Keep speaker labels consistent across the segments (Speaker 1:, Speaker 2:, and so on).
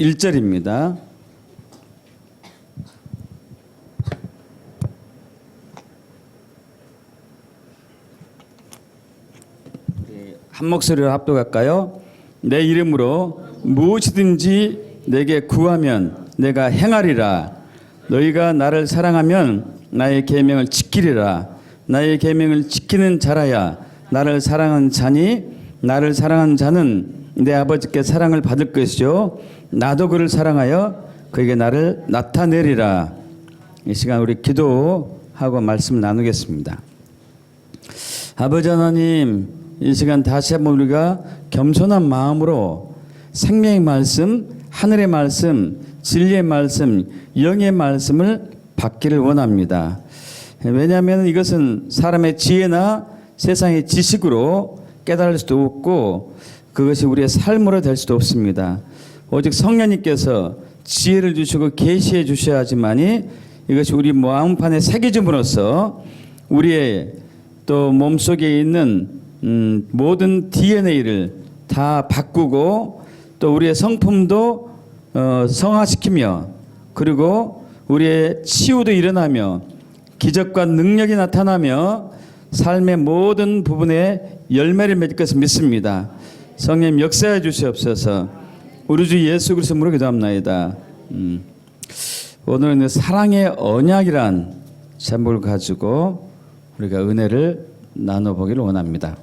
Speaker 1: 1절입니다. 한 목소리로 합독할까요? 내 이름으로 무엇이든지 내게 구하면 내가 행하리라. 너희가 나를 사랑하면 나의 계명을 지키리라. 나의 계명을 지키는 자라야 나를 사랑하는 자니 나를 사랑하는 자는 내 아버지께 사랑을 받을 것이요 나도 그를 사랑하여 그에게 나를 나타내리라. 이 시간 우리 기도하고 말씀을 나누겠습니다. 아버지 하나님, 이 시간 다시 한번 우리가 겸손한 마음으로 생명의 말씀, 하늘의 말씀, 진리의 말씀, 영의 말씀을 받기를 원합니다. 왜냐하면 이것은 사람의 지혜나 세상의 지식으로 깨달을 수도 없고 그것이 우리의 삶으로 될 수도 없습니다. 오직 성령님께서 지혜를 주시고 계시해 주셔야 하지만이 이것이 우리 마음판에 새겨짐으로써 우리의 또 몸속에 있는 모든 DNA를 다 바꾸고 또 우리의 성품도 성화시키며 그리고 우리의 치유도 일어나며 기적과 능력이 나타나며 삶의 모든 부분에 열매를 맺을 것을 믿습니다. 성령 역사해 주시옵소서. 우리 주 예수 그리스도 이름으로 기도합나이다. 오늘은 사랑의 언약이란 제목을 가지고 우리가 은혜를 나눠보기를 원합니다.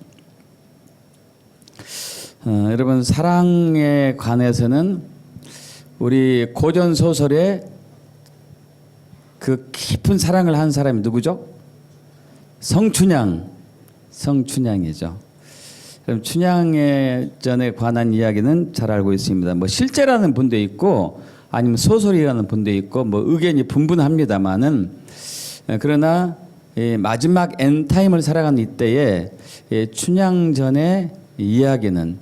Speaker 1: 여러분, 사랑에 관해서는 우리 고전 소설에 그 깊은 사랑을 한 사람이 누구죠? 성춘향이죠. 그럼 춘향의 전에 관한 이야기는 잘 알고 있습니다. 뭐 실제라는 분도 있고 아니면 소설이라는 분도 있고 뭐 의견이 분분합니다만은 그러나 마지막 엔타임을 살아가는 이때에 춘향전의 이야기는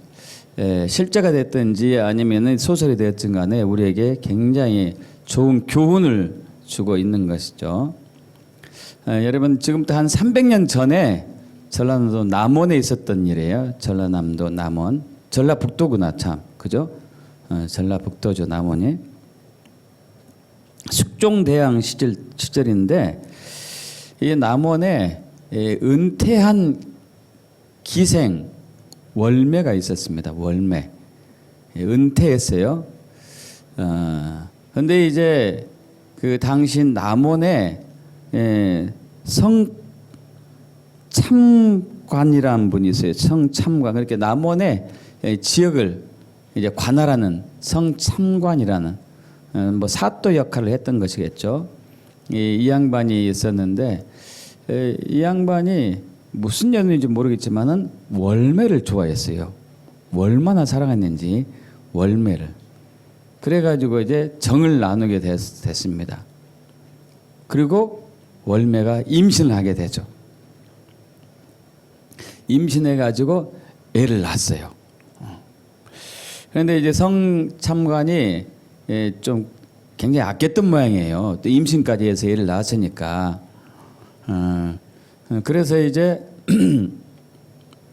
Speaker 1: 실제가 됐든지 아니면 소설이 됐든 간에 우리에게 굉장히 좋은 교훈을 주고 있는 것이죠. 여러분, 지금부터 한 300년 전에 전라남도 남원에 있었던 일이에요. 전라남도 남원, 전라북도구나 참, 그죠? 전라북도죠, 남원이. 숙종대왕 시절인데 이 남원에 은퇴한 기생 월매가 있었습니다. 월매. 은퇴했어요. 근데 이제 그 당시 남원에 성참관이라는 분이 있어요. 성참관. 그렇게 남원의 지역을 이제 관할하는 성참관이라는 뭐 사또 역할을 했던 것이겠죠. 이 양반이 있었는데 이 양반이 무슨 연인인지 모르겠지만은 월매를 좋아했어요. 얼마나 사랑했는지 월매를. 그래가지고 이제 정을 나누게 됐습니다. 그리고 월매가 임신을 하게 되죠. 임신해가지고 애를 낳았어요. 그런데 이제 성참관이 좀 굉장히 아꼈던 모양이에요. 또 임신까지 해서 애를 낳았으니까. 그래서 이제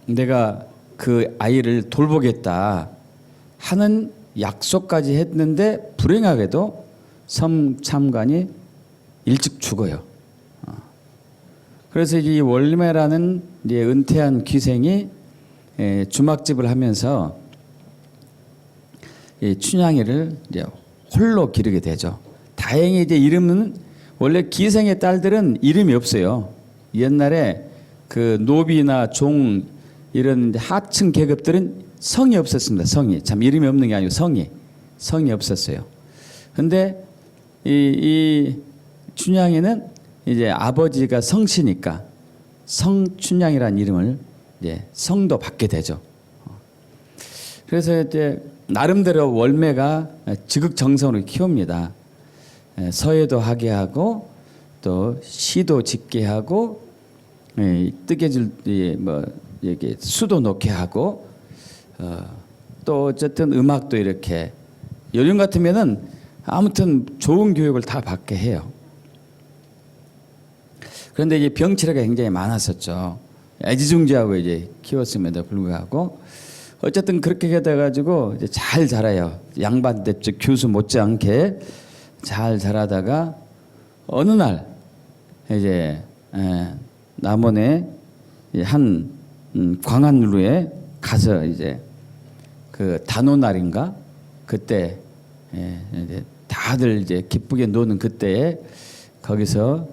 Speaker 1: 내가 그 아이를 돌보겠다 하는 약속까지 했는데 불행하게도 성참관이 일찍 죽어요. 그래서 이 월매라는 이제 은퇴한 귀생이 주막집을 하면서 춘향이를 이제 홀로 기르게 되죠. 다행히 이제 이름은 원래 기생의 딸들은 이름이 없어요. 옛날에 그 노비나 종 이런 하층 계급들은 성이 없었습니다. 성이 참 이름이 없는 게 아니고 성이 없었어요. 근데 이 춘향이는 이제 아버지가 성씨니까 성춘향이라는 이름을 이제 성도 받게 되죠. 그래서 이제 나름대로 월매가 지극정성으로 키웁니다. 서예도 하게 하고 또 시도 짓게 하고 뜨개질 뭐 이렇게 수도 놓게 하고 또 어쨌든 음악도 이렇게 요즘 같으면은 아무튼 좋은 교육을 다 받게 해요. 그런데 이제 병치레가 굉장히 많았었죠. 애지중지하고 이제 키웠음에도 불구하고 어쨌든 그렇게 돼가지고 이제 잘 자라요. 양반대쪽 교수 못지않게 잘 자라다가 어느 날 이제 남원의 한 광안루에 가서 이제 그 단오날인가 그때 이제 다들 이제 기쁘게 노는 그때에 거기서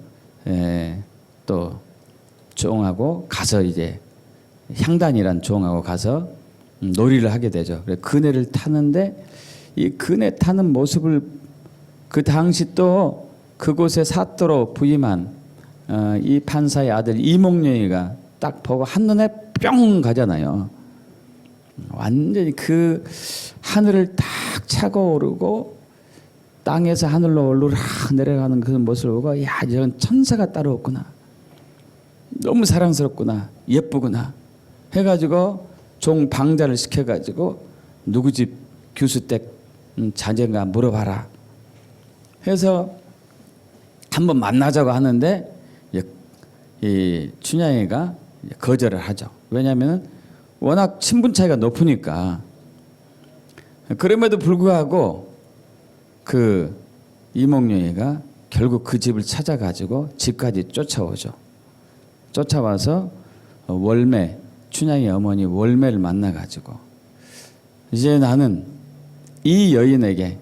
Speaker 1: 또 종하고 가서 이제 향단이란 종하고 가서 놀이를 하게 되죠. 그래서 그네를 타는데 이 그네 타는 모습을 그 당시 또 그곳에 사또로 부임한 이 판사의 아들 이몽룡이가 딱 보고 한눈에 뿅 가잖아요. 완전히 그 하늘을 딱 차고 오르고 땅에서 하늘로 올라 내려가는 그 모습을 보고 야, 저건 천사가 따로 없구나. 너무 사랑스럽구나. 예쁘구나. 해가지고 종 방자를 시켜가지고 누구 집 교수댁 자제인가 물어봐라. 해서 한번 만나자고 하는데 이 춘향이가 거절을 하죠. 왜냐하면 워낙 친분 차이가 높으니까. 그럼에도 불구하고 그 이몽룡이가 결국 그 집을 찾아가지고 집까지 쫓아오죠. 쫓아와서 월매, 춘향이 어머니 월매를 만나가지고 이제 나는 이 여인에게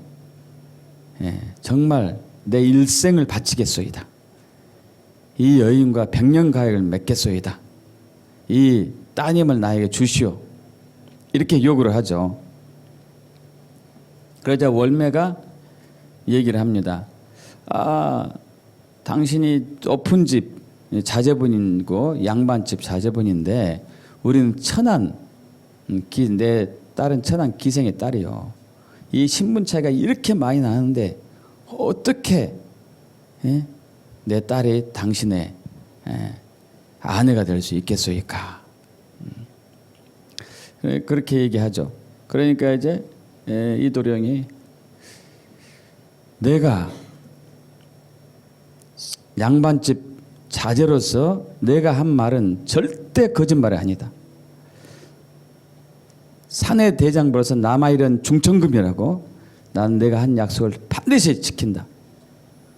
Speaker 1: 정말 내 일생을 바치겠소이다. 이 여인과 백년 가약을 맺겠소이다. 이 따님을 나에게 주시오. 이렇게 요구를 하죠. 그러자 월매가 얘기를 합니다. 아, 당신이 높은 집 자제분이고 양반집 자제분인데 우리는 천한 내 딸은 천한 기생의 딸이요. 이 신분 차이가 이렇게 많이 나는데 어떻게 내 딸이 당신의 아내가 될 수 있겠소이까? 그렇게 얘기하죠. 그러니까 이제 이도령이 내가 양반집 자제로서 내가 한 말은 절대 거짓말이 아니다. 사내 대장부로서 남아이른 중천금이라고 나는 내가 한 약속을 반드시 지킨다.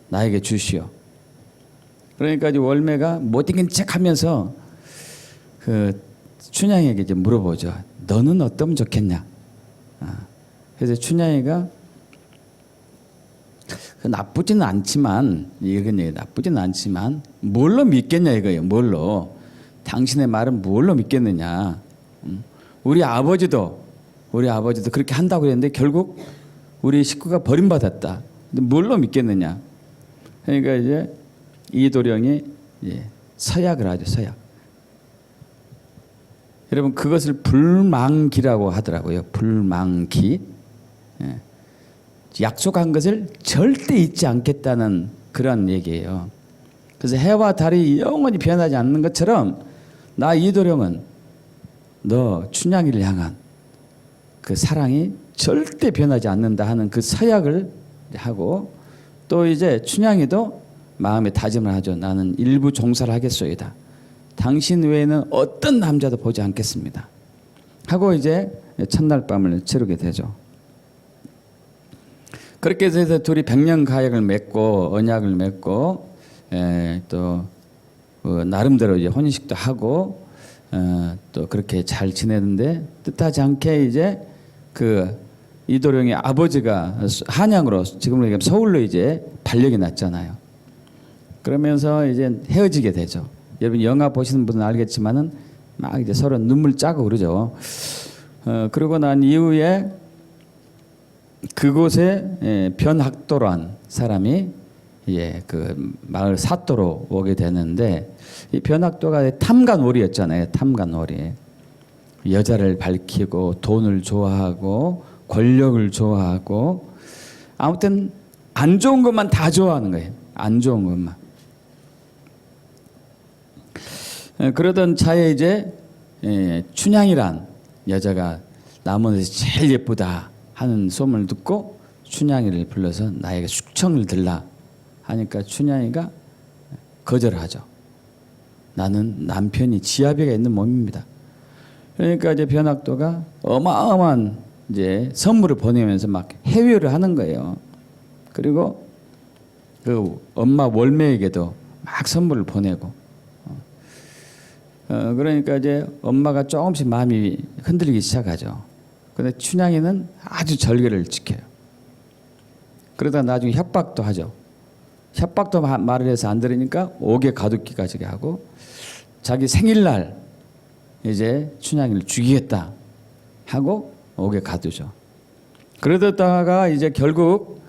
Speaker 1: 나에게 주시오. 그러니까 이제 월매가 못 이긴 척하면서 그 춘향에게 이제 물어보죠. 너는 어떠면 좋겠냐? 그래서 춘향이가 나쁘지는 않지만 이건 얘기 나쁘지는 않지만 뭘로 믿겠냐 이거예요. 뭘로? 당신의 말은 뭘로 믿겠느냐? 우리 아버지도 그렇게 한다고 그랬는데 결국 우리 식구가 버림받았다. 근데 뭘로 믿겠느냐? 그러니까 이제 이도령이 서약을 하죠. 서약. 여러분 그것을 불망기라고 하더라고요. 불망기. 약속한 것을 절대 잊지 않겠다는 그런 얘기예요. 그래서 해와 달이 영원히 변하지 않는 것처럼 나 이도령은 너 춘향이를 향한 그 사랑이 절대 변하지 않는다 하는 그 서약을 하고 또 이제 춘향이도 마음에 다짐을 하죠. 나는 일부 종사를 하겠소이다. 당신 외에는 어떤 남자도 보지 않겠습니다. 하고 이제 첫날 밤을 치르게 되죠. 그렇게 해서 둘이 백년 가약을 맺고 언약을 맺고 또 나름대로 이제 혼인식도 하고 또 그렇게 잘 지내는데 뜻하지 않게 이제 그 이도령의 아버지가 한양으로 지금으로 얘기하면 서울로 이제 발령이 났잖아요. 그러면서 이제 헤어지게 되죠. 여러분 영화 보시는 분은 알겠지만은 막 이제 서로 눈물 짜고 그러죠. 그러고 난 이후에 그곳에 변학도란 사람이 그 마을 사또로 오게 되는데 이 변학도가 탐관오리였잖아요. 탐관오리. 여자를 밝히고 돈을 좋아하고 권력을 좋아하고 아무튼 안 좋은 것만 다 좋아하는 거예요. 안 좋은 것만. 그러던 차에 이제 춘향이란 여자가 남원에서 제일 예쁘다 하는 소문을 듣고 춘향이를 불러서 나에게 숙청을 들라 하니까 춘향이가 거절하죠. 나는 남편이 지아비가 있는 몸입니다. 그러니까 이제 변학도가 어마어마한 이제 선물을 보내면서 막 해외를 하는 거예요. 그리고 그 엄마 월매에게도 막 선물을 보내고. 그러니까 이제 엄마가 조금씩 마음이 흔들리기 시작하죠. 근데 춘향이는 아주 절개를 지켜요. 그러다 나중에 협박도 하죠. 협박도 말을 해서 안 들으니까 옥에 가두기까지 하고 자기 생일날 이제 춘향이를 죽이겠다 하고 옥에 가두죠. 그러다가 이제 결국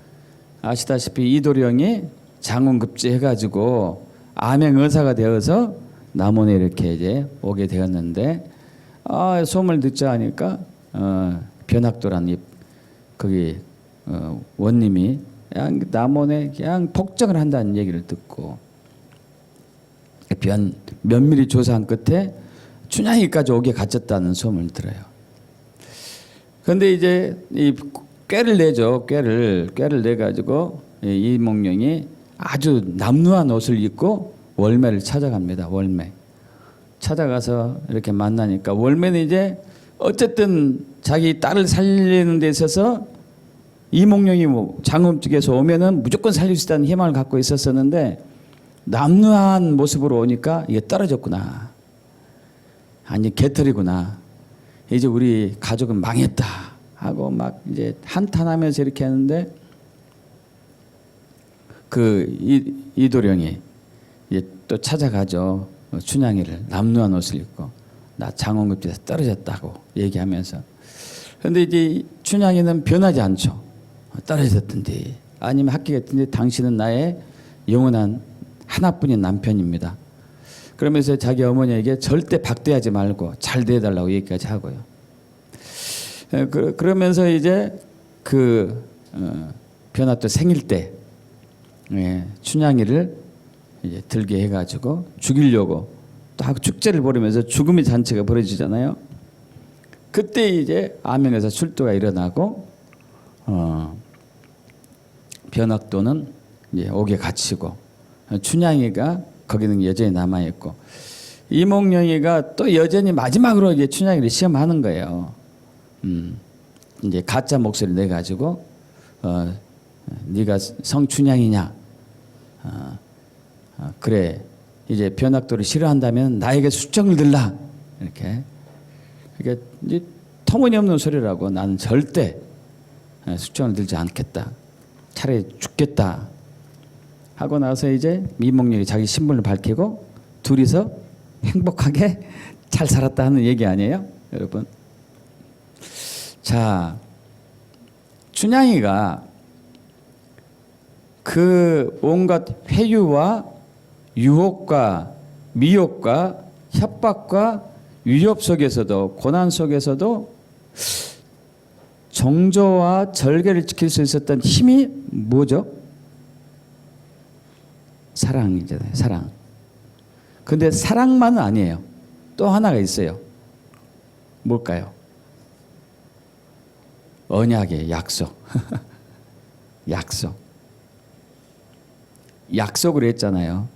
Speaker 1: 아시다시피 이도령이 장운급제 해가지고 암행의사가 되어서 남원에 이렇게 이제 오게 되었는데 소문을 듣자 하니까 변학도라는 거기 원님이 그냥 남원에 그냥 폭정을 한다는 얘기를 듣고 면밀히 조사한 끝에 춘향이까지 오게 갇혔다는 소문을 들어요. 그런데 이제 이 꾀를 내죠. 꾀를 내 가지고 이몽룡이 아주 남루한 옷을 입고 월매를 찾아갑니다. 월매 찾아가서 이렇게 만나니까 월매는 이제 어쨌든 자기 딸을 살리는 데 있어서 이몽룡이 장엄쪽에서 오면은 무조건 살릴 수 있다는 희망을 갖고 있었었는데 남루한 모습으로 오니까 이게 떨어졌구나. 아니 개털이구나. 이제 우리 가족은 망했다 하고 막 이제 한탄하면서 이렇게 하는데 그 이도령이 이제 또 찾아가죠. 춘향이를 남루한 옷을 입고 나 장원급제에서 떨어졌다고 얘기하면서. 그런데 이제 춘향이는 변하지 않죠. 떨어졌던데 아니면 합격했던데 당신은 나의 영원한 하나뿐인 남편입니다. 그러면서 자기 어머니에게 절대 박대하지 말고 잘 대해달라고 얘기까지 하고요. 그러면서 이제 그 변학도 생일 때 춘향이를 이제 들게 해가지고 죽이려고 또 축제를 벌이면서 죽음의 잔치가 벌어지잖아요. 그때 이제 암행에서 출두가 일어나고 변학도는 이제 옥에 갇히고 춘향이가 거기는 여전히 남아 있고 이몽룡이가 또 여전히 마지막으로 이제 춘향이를 시험하는 거예요. 이제 가짜 목소리 내 가지고 네가 성춘향이냐? 그래 이제 변학도를 싫어한다면 나에게 수정을 들라 이렇게. 그러니까 이제 터무니없는 소리라고 나는 절대 수정을 들지 않겠다. 차라리 죽겠다. 하고 나서 이제 이몽룡이 자기 신분을 밝히고 둘이서 행복하게 잘 살았다 하는 얘기 아니에요, 여러분? 자, 춘향이가 그 온갖 회유와 유혹과 미혹과 협박과 위협 속에서도 고난 속에서도 정조와 절개를 지킬 수 있었던 힘이 뭐죠? 사랑이잖아요. 사랑. 근데 사랑만은 아니에요. 또 하나가 있어요. 뭘까요? 언약의 약속. 약속. 약속을 했잖아요.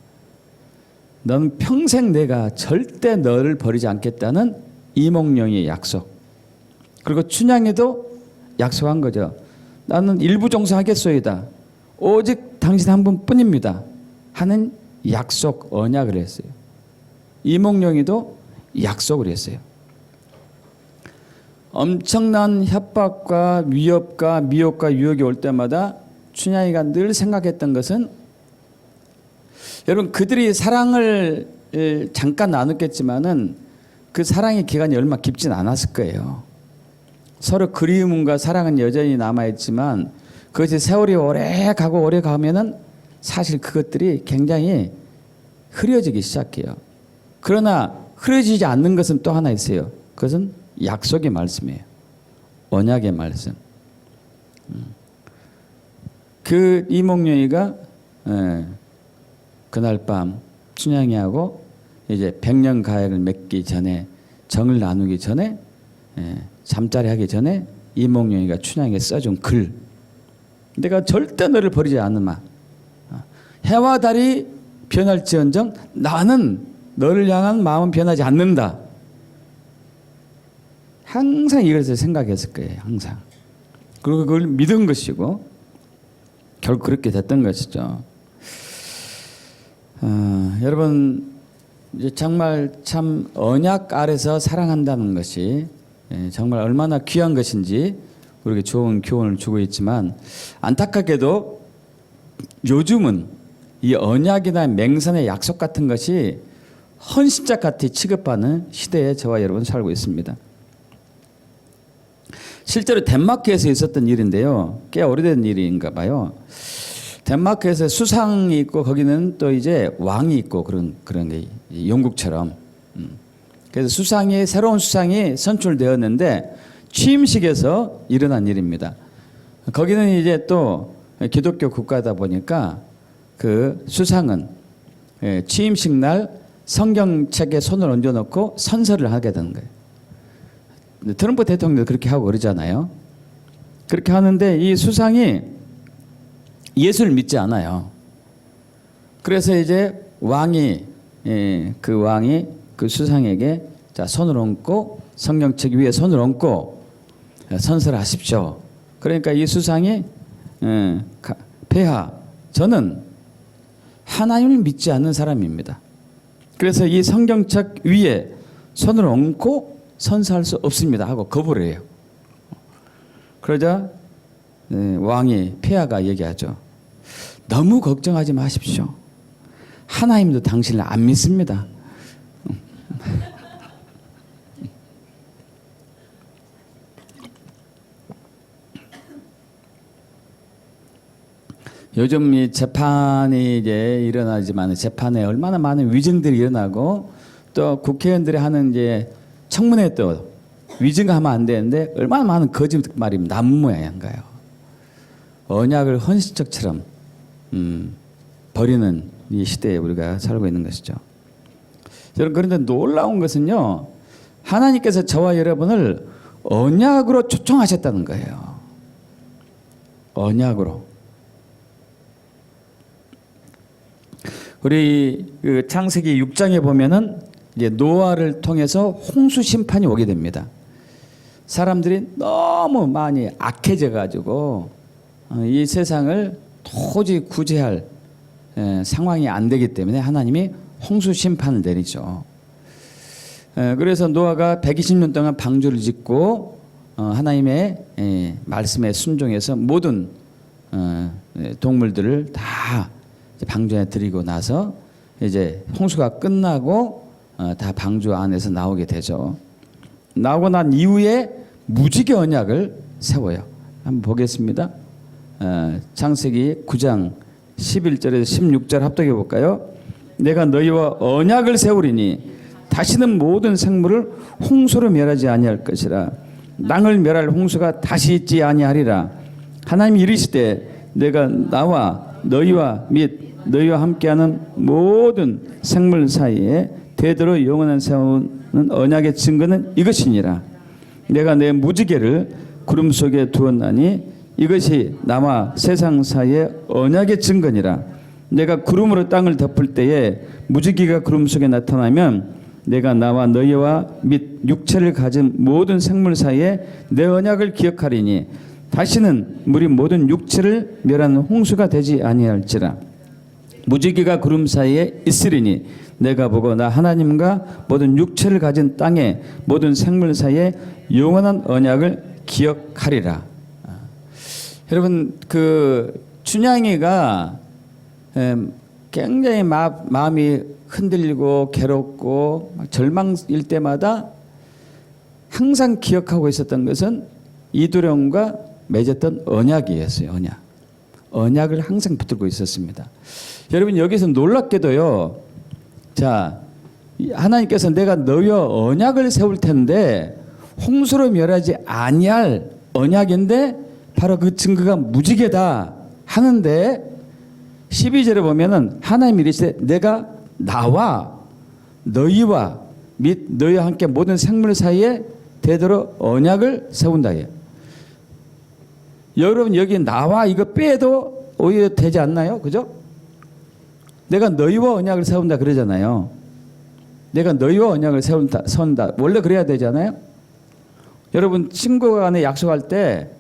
Speaker 1: 넌 평생 내가 절대 너를 버리지 않겠다는 이몽룡의 약속. 그리고 춘향이도 약속한 거죠. 나는 일부 종사하겠소이다. 오직 당신 한 분뿐입니다. 하는 약속, 언약을 했어요. 이몽룡이도 약속을 했어요. 엄청난 협박과 위협과 미혹과 유혹이 올 때마다 춘향이가 늘 생각했던 것은 여러분 그들이 사랑을 잠깐 나눴겠지만은 그 사랑의 기간이 얼마 깊진 않았을 거예요. 서로 그리움과 사랑은 여전히 남아있지만 그것이 세월이 오래 가고 오래 가면은 사실 그것들이 굉장히 흐려지기 시작해요. 그러나 흐려지지 않는 것은 또 하나 있어요. 그것은 약속의 말씀이에요. 언약의 말씀. 그 이몽룡이가 그날 밤 춘향이하고 이제 백년 가약을 맺기 전에 정을 나누기 전에 잠자리 하기 전에 이몽룡이가 춘향이에 써준 글. 내가 절대 너를 버리지 않으마. 해와 달이 변할지언정 나는 너를 향한 마음은 변하지 않는다. 항상 이것을 생각했을 거예요. 항상. 그리고 그걸 믿은 것이고 결국 그렇게 됐던 것이죠. 여러분 이제 정말 참 언약 아래서 사랑한다는 것이 정말 얼마나 귀한 것인지 우리에게 좋은 교훈을 주고 있지만 안타깝게도 요즘은 이 언약이나 맹선의 약속 같은 것이 헌신짝 같이 취급하는 시대에 저와 여러분 살고 있습니다. 실제로 덴마크에서 있었던 일인데요. 꽤 오래된 일인가 봐요. 덴마크에서 수상이 있고 거기는 또 이제 왕이 있고 그런 게 영국처럼. 그래서 새로운 수상이 선출되었는데 취임식에서 일어난 일입니다. 거기는 이제 또 기독교 국가다 보니까 그 수상은 취임식 날 성경책에 손을 얹어놓고 선서를 하게 되는 거예요. 트럼프 대통령도 그렇게 하고 그러잖아요. 그렇게 하는데 이 수상이 예수를 믿지 않아요. 그래서 이제 왕이 그 수상에게 자 손을 얹고 성경책 위에 손을 얹고 선서를 하십시오. 그러니까 이 수상이 폐하 저는 하나님을 믿지 않는 사람입니다. 그래서 이 성경책 위에 손을 얹고 선서할 수 없습니다 하고 거부를 해요. 그러자 왕이 폐하가 얘기하죠. 너무 걱정하지 마십시오. 하나님도 당신을 안 믿습니다. 요즘 이 재판이 이제 일어나지만 재판에 얼마나 많은 위증들이 일어나고 또 국회의원들이 하는 이제 청문회 또 위증하면 안 되는데 얼마나 많은 거짓말이 난무해한가요. 언약을 헌신적처럼 버리는 이 시대에 우리가 살고 있는 것이죠. 여러분 그런데 놀라운 것은요. 하나님께서 저와 여러분을 언약으로 초청하셨다는 거예요. 언약으로. 우리 그 창세기 6장에 보면은 이제 노아를 통해서 홍수 심판이 오게 됩니다. 사람들이 너무 많이 악해져 가지고 이 세상을 도저히 구제할 상황이 안 되기 때문에 하나님이 홍수 심판을 내리죠. 그래서 노아가 120년 동안 방주를 짓고 하나님의 말씀에 순종해서 모든 동물들을 다 방주 안에 들이고 나서 이제 홍수가 끝나고 다 방주 안에서 나오게 되죠. 나오고 난 이후에 무지개 언약을 세워요. 한번 보겠습니다. 창세기 9장 11절에서 16절 합독해 볼까요? 내가 너희와 언약을 세우리니 다시는 모든 생물을 홍수로 멸하지 아니할 것이라. 땅을 멸할 홍수가 다시 있지 아니하리라. 하나님이 이르시되 내가 나와 너희와 및 너희와 함께하는 모든 생물 사이에 대대로 영원한 세우는 언약의 증거는 이것이니라. 내가 내 무지개를 구름 속에 두었나니 이것이 나와 세상 사이의 언약의 증거니라. 내가 구름으로 땅을 덮을 때에 무지개가 구름 속에 나타나면 내가 나와 너희와 및 육체를 가진 모든 생물 사이에 내 언약을 기억하리니 다시는 물이 모든 육체를 멸하는 홍수가 되지 아니할지라. 무지개가 구름 사이에 있으리니 내가 보고 나 하나님과 모든 육체를 가진 땅의 모든 생물 사이에 영원한 언약을 기억하리라. 여러분 그 춘향이가 굉장히 마음이 흔들리고 괴롭고 절망일 때마다 항상 기억하고 있었던 것은 이두령과 맺었던 언약이었어요. 언약을 항상 붙들고 있었습니다. 여러분 여기서 놀랍게도요. 자, 하나님께서 내가 너희와 언약을 세울 텐데 홍수로 멸하지 아니할 언약인데 바로 그 증거가 무지개다 하는데 12절에 보면은 하나님이 이르시되 내가 나와 너희와 및 너희와 함께 모든 생물 사이에 대대로 언약을 세운다 해요. 여러분 여기 나와 이거 빼도 오히려 되지 않나요? 그죠? 내가 너희와 언약을 세운다 그러잖아요. 내가 너희와 언약을 세운다. 원래 그래야 되잖아요. 여러분 친구 간에 약속할 때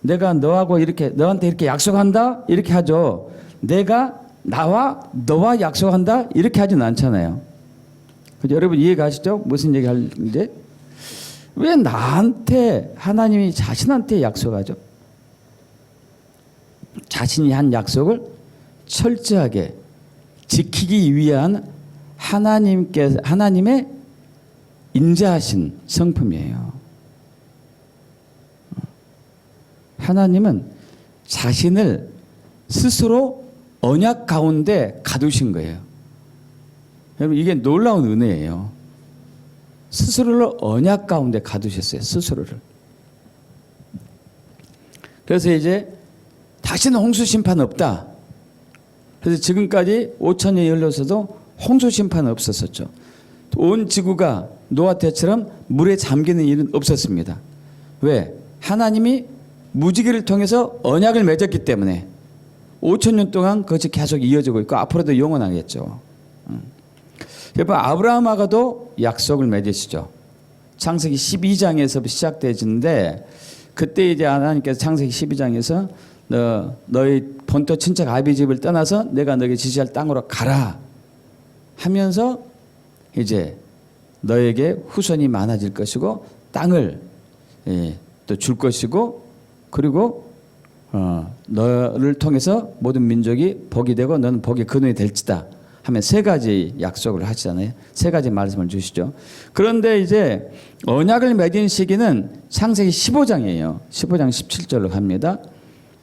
Speaker 1: 내가 너하고 이렇게 너한테 이렇게 약속한다 이렇게 하죠. 내가 나와 너와 약속한다 이렇게 하진 않잖아요. 그죠? 여러분 이해 가시죠? 무슨 얘기 하는지? 왜 나한테 하나님이 자신한테 약속하죠? 자신이 한 약속을 철저하게 지키기 위한 하나님의 인자하신 성품이에요. 하나님은 자신을 스스로 언약 가운데 가두신 거예요. 여러분 이게 놀라운 은혜예요. 스스로를 언약 가운데 가두셨어요. 스스로를. 그래서 이제 다시는 홍수 심판 없다. 그래서 지금까지 5,000년이 흘러서도 홍수 심판 없었었죠. 온 지구가 노아 때처럼 물에 잠기는 일은 없었습니다. 왜? 하나님이 무지개를 통해서 언약을 맺었기 때문에 5,000년 동안 그것이 계속 이어지고 있고 앞으로도 영원하겠죠. 여러분 아브라함하고도 약속을 맺으시죠. 창세기 12장에서 시작되지는데 그때 이제 하나님께서 창세기 12장에서 너희 본토 친척 아비 집을 떠나서 내가 너에게 지시할 땅으로 가라 하면서 이제 너에게 후손이 많아질 것이고 땅을 또 줄 것이고 그리고 너를 통해서 모든 민족이 복이 되고 너는 복의 근원이 될지다 하면 세 가지 약속을 하시잖아요. 세 가지 말씀을 주시죠. 그런데 이제 언약을 맺은 시기는 창세기 15장이에요. 15장 17절로 갑니다.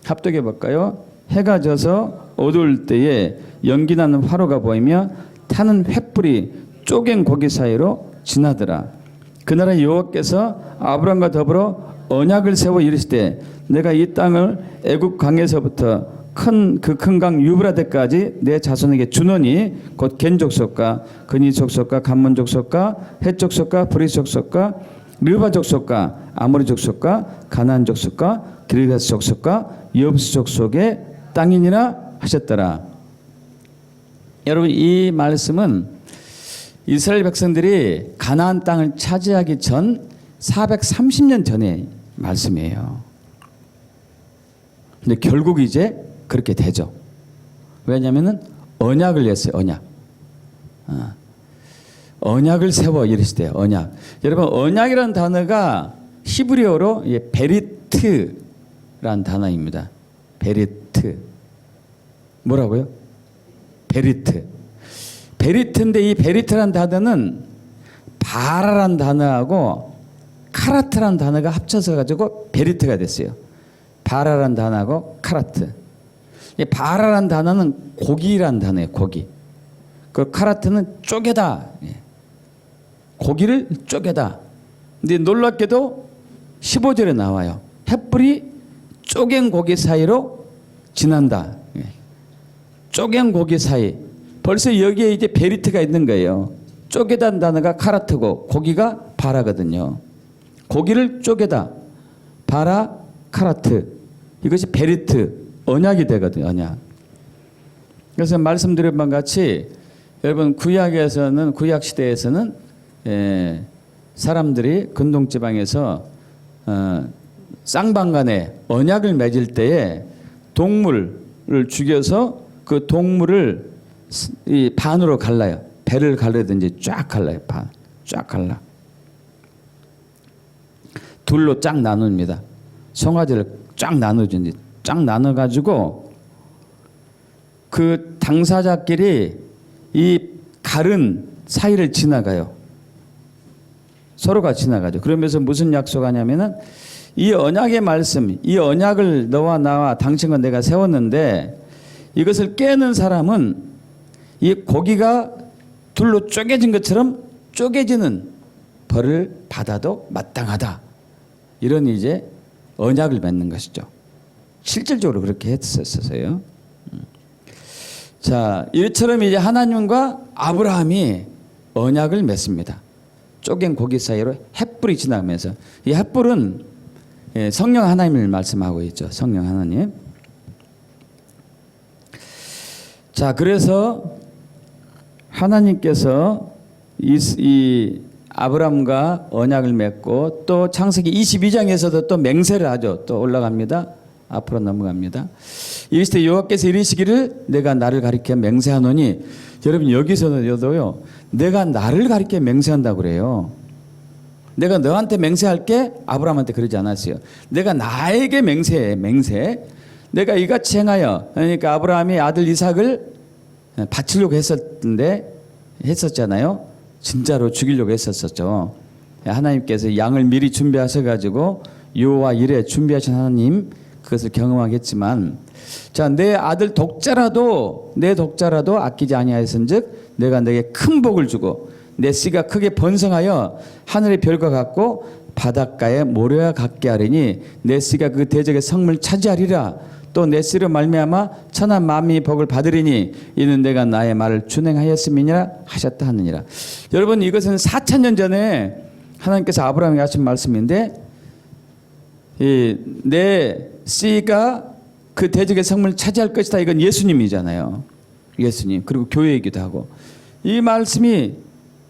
Speaker 1: 합독해 볼까요? 해가 져서 어두울 때에 연기나는 화로가 보이며 타는 횃불이 쪼갠 고기 사이로 지나더라. 그날에 여호와께서 아브람과 더불어 언약을 세워 이르시되 내가 이 땅을 애굽 강에서부터 큰 강 유브라데까지 내 자손에게 주노니 곧 겐 족속과 그니 족속과 감몬 족속과 헷 족속과 브리 족속과 르바 족속과 아모리 족속과 가나안 족속과 기르가스 족속과 여부스 족속의 땅이니라 하셨더라. 여러분 이 말씀은 이스라엘 백성들이 가나안 땅을 차지하기 전 430년 전의 말씀이에요. 근데 결국 이제 그렇게 되죠. 왜냐하면 언약을 했어요. 언약을 세워 이르시되 언약. 여러분 언약이라는 단어가 히브리어로 베리트라는 단어입니다. 베리트. 뭐라고요? 베리트. 베리트인데 이 베리트라는 단어는 바라라는 단어하고 카라트라는 단어가 합쳐서 가지고 베리트가 됐어요. 바라라는 단어하고 카라트. 바라라는 단어는 고기라는 단어예요. 고기. 그 카라트는 쪼개다. 고기를 쪼개다. 근데 놀랍게도 15절에 나와요. 횃불이 쪼갠 고기 사이로 지난다. 쪼갠 고기 사이. 벌써 여기에 이제 베리트가 있는 거예요. 쪼개다는 단어가 카라트고 고기가 바라거든요. 고기를 쪼개다. 바라, 카라트. 이것이 베리트. 언약이 되거든요. 언약. 그래서 말씀드린 바 같이 여러분 구약에서는 구약 시대에서는 사람들이 근동지방에서 쌍방간에 언약을 맺을 때에 동물을 죽여서 그 동물을 이 반으로 갈라요. 배를 갈라든지 쫙 갈라요. 쫙 갈라. 둘로 쫙 나눕니다. 송아지를 쫙 나누든지 쫙 나눠가지고 그 당사자끼리 이 갈은 사이를 지나가요. 서로가 지나가죠. 그러면서 무슨 약속하냐면은 이 언약의 말씀, 이 언약을 너와 나와 당신과 내가 세웠는데 이것을 깨는 사람은 이 고기가 둘로 쪼개진 것처럼 쪼개지는 벌을 받아도 마땅하다. 이런 이제 언약을 맺는 것이죠. 실질적으로 그렇게 했었어요. 자, 이처럼 이제 하나님과 아브라함이 언약을 맺습니다. 쪼갠 고기 사이로 횃불이 지나가면서 이 횃불은 성령 하나님을 말씀하고 있죠. 성령 하나님. 자, 그래서 하나님께서 이 아브라함과 언약을 맺고 또 창세기 22장에서도 또 맹세를 하죠. 또 올라갑니다. 앞으로 넘어갑니다. 이르시되 여호와께서 이르시기를 내가 나를 가리켜 맹세하노니, 여러분 여기서도요 내가 나를 가리켜 맹세한다고 그래요. 내가 너한테 맹세할게, 아브라함한테 그러지 않았어요. 내가 나에게 맹세해. 맹세. 내가 이같이 행하여, 그러니까 아브라함이 아들 이삭을 바치려고 했었잖아요. 진짜로 죽이려고 했었죠. 하나님께서 양을 미리 준비하셔가지고 여호와 이레 준비하신 하나님, 그것을 경험하겠지만, 자, 내 아들 독자라도 아끼지 아니하였은즉 내가 내게 큰 복을 주고 내 씨가 크게 번성하여 하늘의 별과 같고 바닷가의 모래와 같게 하리니 내 씨가 그 대적의 성문을 차지하리라. 또 내 씨로 말미암아 천하 만민이 복을 받으리니 이는 내가 나의 말을 준행하였음이니라 하셨다 하느니라. 여러분, 이것은 4,000년 전에 하나님께서 아브라함에게 하신 말씀인데, 내 씨가 그 대적의 성문을 차지할 것이다. 이건 예수님이잖아요. 예수님, 그리고 교회이기도 하고, 이 말씀이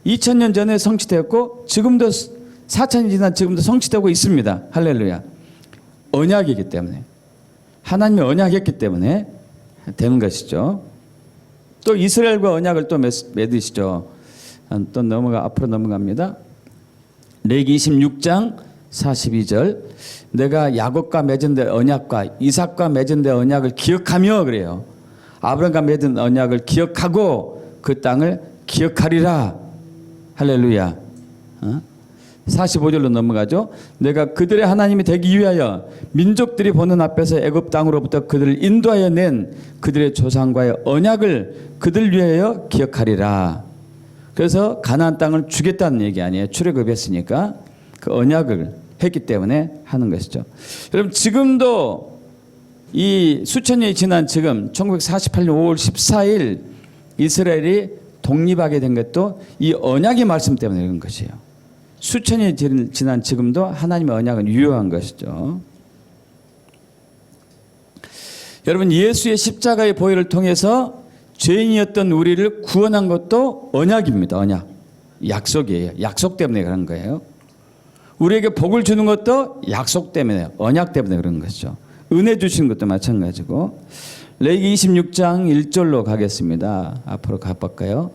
Speaker 1: 2000년 전에 성취되었고 지금도 4,000이 지난 지금도 성취되고 있습니다. 할렐루야. 언약이기 때문에, 하나님의 언약이었기 때문에 되는 것이죠. 또 이스라엘과 언약을 또 맺으시죠. 또 앞으로 넘어갑니다. 레위기 26장 42절, 내가 야곱과 맺은 데 언약과 이삭과 맺은 데 언약을 기억하며, 그래요. 아브라함과 맺은 언약을 기억하고 그 땅을 기억하리라. 할렐루야. 45절로 넘어가죠. 내가 그들의 하나님이 되기 위하여 민족들이 보는 앞에서 애굽 땅으로부터 그들을 인도하여 낸 그들의 조상과의 언약을 그들 위하여 기억하리라. 그래서 가나안 땅을 주겠다는 얘기 아니에요. 출애굽했으니까 그 언약을 했기 때문에 하는 것이죠. 여러분, 지금도 이 수천 년이 지난 지금 1948년 5월 14일 이스라엘이 독립하게 된 것도 이 언약의 말씀 때문에 그런 것이에요. 수천 년이 지난 지금도 하나님의 언약은 유효한 것이죠. 여러분, 예수의 십자가의 보혈을 통해서 죄인이었던 우리를 구원한 것도 언약입니다. 언약. 약속이에요. 약속 때문에 그런 거예요. 우리에게 복을 주는 것도 약속 때문에, 언약 때문에 그런 것이죠. 은혜 주시는 것도 마찬가지고. 레위기 26장 1절로 가겠습니다. 앞으로 가볼까요?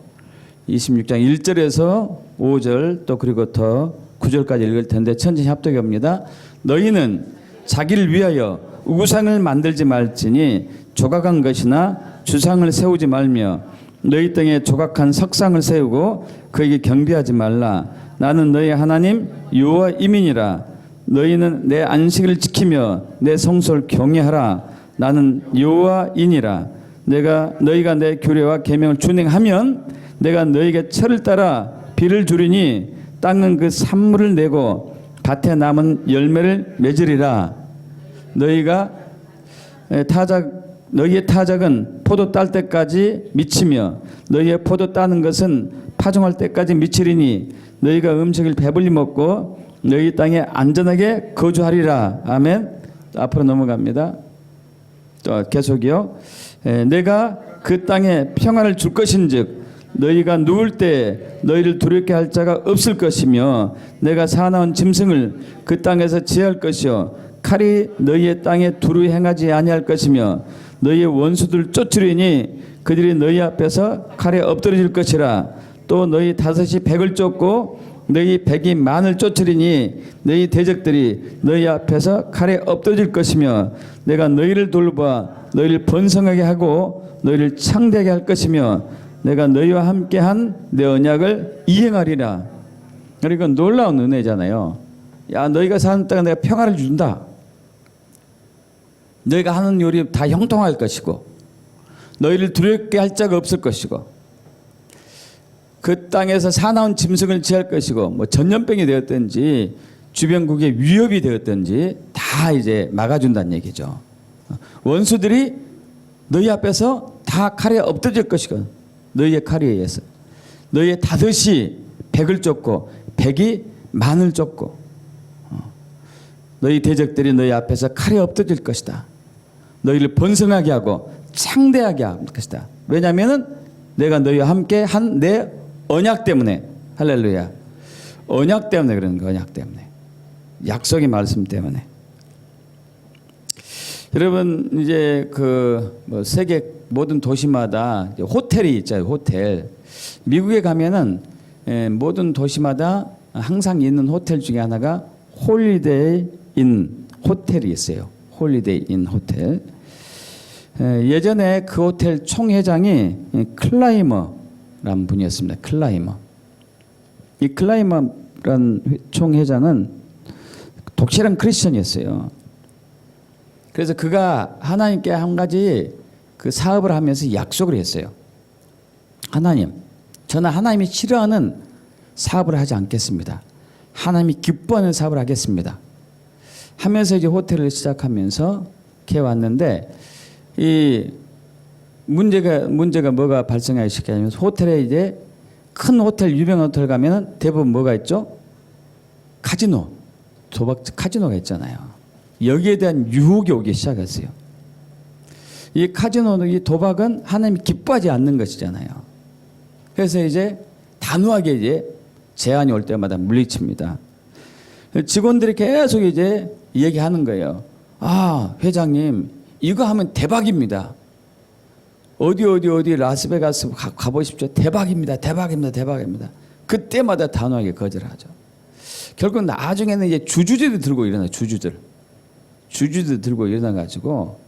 Speaker 1: 26장 1절에서 5절 또 그리고 더 9절까지 읽을 텐데 천천히 합독해 봅니다. 너희는 자기를 위하여 우상을 만들지 말지니 조각한 것이나 주상을 세우지 말며 너희 땅에 조각한 석상을 세우고 그에게 경배하지 말라. 나는 너희 하나님 여호와이니라. 너희는 내 안식을 지키며 내 성소를 경외하라. 나는 여호와이니라. 너희가 내 규례와 계명을 준행하면 내가 너희에게 철을 따라 비를 주리니 땅은 그 산물을 내고 밭에 남은 열매를 맺으리라. 너희의 타작은 포도 딸 때까지 미치며 너희의 포도 따는 것은 파종할 때까지 미치리니 너희가 음식을 배불리 먹고 너희 땅에 안전하게 거주하리라. 아멘. 앞으로 넘어갑니다. 또 계속이요. 내가 그 땅에 평안을 줄 것인즉 너희가 누울 때 너희를 두렵게 할 자가 없을 것이며 내가 사나운 짐승을 그 땅에서 제할 것이요 칼이 너희의 땅에 두루 행하지 아니할 것이며 너희의 원수들 쫓으리니 그들이 너희 앞에서 칼에 엎드러질 것이라. 또 너희 다섯이 백을 쫓고 너희 백이 만을 쫓으리니 너희 대적들이 너희 앞에서 칼에 엎드러질 것이며 내가 너희를 돌봐 너희를 번성하게 하고 너희를 창대하게 할 것이며 내가 너희와 함께한 내 언약을 이행하리라. 그러니까 놀라운 은혜잖아요. 야, 너희가 사는 땅에 내가 평화를 준다. 너희가 하는 요리 다 형통할 것이고 너희를 두렵게 할 자가 없을 것이고 그 땅에서 사나운 짐승을 취할 것이고 뭐 전염병이 되었든지 주변국의 위협이 되었든지 다 이제 막아준다는 얘기죠. 원수들이 너희 앞에서 다 칼에 엎드질 것이고 너희의 칼에 의해서 너희의 다섯이 백을 쫓고 백이 만을 쫓고 너희 대적들이 너희 앞에서 칼에 엎드질 것이다. 너희를 번성하게 하고 창대하게 할 것이다. 왜냐하면 내가 너희와 함께 한 내 언약 때문에. 할렐루야. 언약 때문에 그러는 거예요. 언약 때문에. 약속의 말씀 때문에. 여러분 이제 뭐 세계 모든 도시마다 호텔이 있잖아요. 호텔. 미국에 가면은 모든 도시마다 항상 있는 호텔 중에 하나가 홀리데이 인 호텔이 있어요. 홀리데이 인 호텔. 예전에 그 호텔 총회장이 클라이머라는 분이었습니다. 클라이머. 이 클라이머라는 총회장은 독실한 크리스천이었어요. 그래서 그가 하나님께 한 가지 그 사업을 하면서 약속을 했어요. 하나님, 저는 하나님이 싫어하는 사업을 하지 않겠습니다. 하나님이 기뻐하는 사업을 하겠습니다. 하면서 이제 호텔을 시작하면서 해왔는데 이 문제가 뭐가 발생하기 시작하면 호텔에 이제 큰 호텔 유명한 호텔 가면은 대부분 뭐가 있죠? 카지노, 도박 카지노가 있잖아요. 여기에 대한 유혹이 오기 시작했어요. 이 카지노, 이 도박은 하나님이 기뻐하지 않는 것이잖아요. 그래서 이제 단호하게 이제 제한이 올 때마다 물리칩니다. 직원들이 계속 이제 얘기하는 거예요. 아, 회장님, 이거 하면 대박입니다. 어디 라스베가스 가보십시오. 대박입니다. 그때마다 단호하게 거절하죠. 결국 나중에는 이제 주주들이 들고 일어나요. 주주들 들고 일어나가지고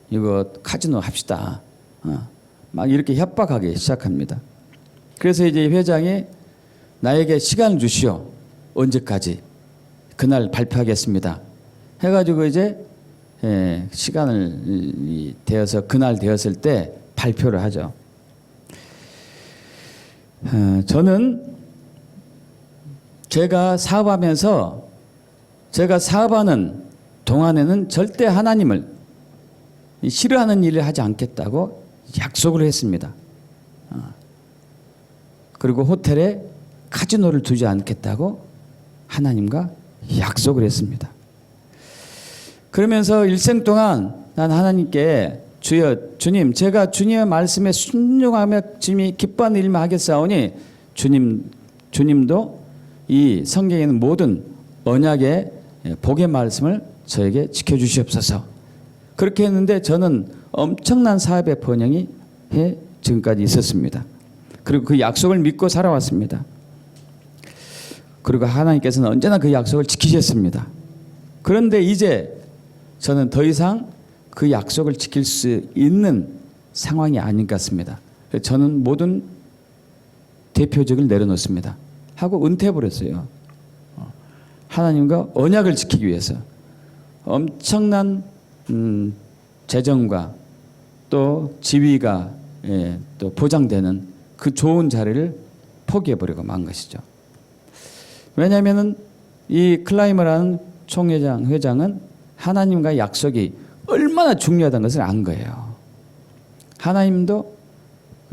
Speaker 1: 이거 카지노 합시다. 막 이렇게 협박하기 시작합니다. 그래서 이제 회장이 나에게 시간을 주시오. 언제까지? 그날 발표하겠습니다. 해가지고 이제 시간을 되어서 그날 되었을 때 발표를 하죠. 저는 제가 사업하면서 제가 사업하는 동안에는 절대 하나님을 싫어하는 일을 하지 않겠다고 약속을 했습니다. 그리고 호텔에 카지노를 두지 않겠다고 하나님과 약속을 했습니다. 그러면서 일생 동안 난 하나님께 주님, 제가 주님의 말씀에 순종하며 주님이 기뻐하는 일만 하겠사오니 주님도 이 성경에 있는 모든 언약의 복의 말씀을 저에게 지켜주시옵소서. 그렇게 했는데 저는 엄청난 사업의 번영이 지금까지 있었습니다. 그리고 그 약속을 믿고 살아왔습니다. 그리고 하나님께서는 언제나 그 약속을 지키셨습니다. 그런데 이제 저는 더 이상 그 약속을 지킬 수 있는 상황이 아닌 것 같습니다. 저는 모든 대표직을 내려놓습니다. 하고 은퇴해버렸어요. 하나님과 언약을 지키기 위해서 엄청난 재정과 또 지위가 또 보장되는 그 좋은 자리를 포기해버리고 만 것이죠. 왜냐하면 이 클라이머라는 회장은 하나님과의 약속이 얼마나 중요하다는 것을 안 거예요. 하나님도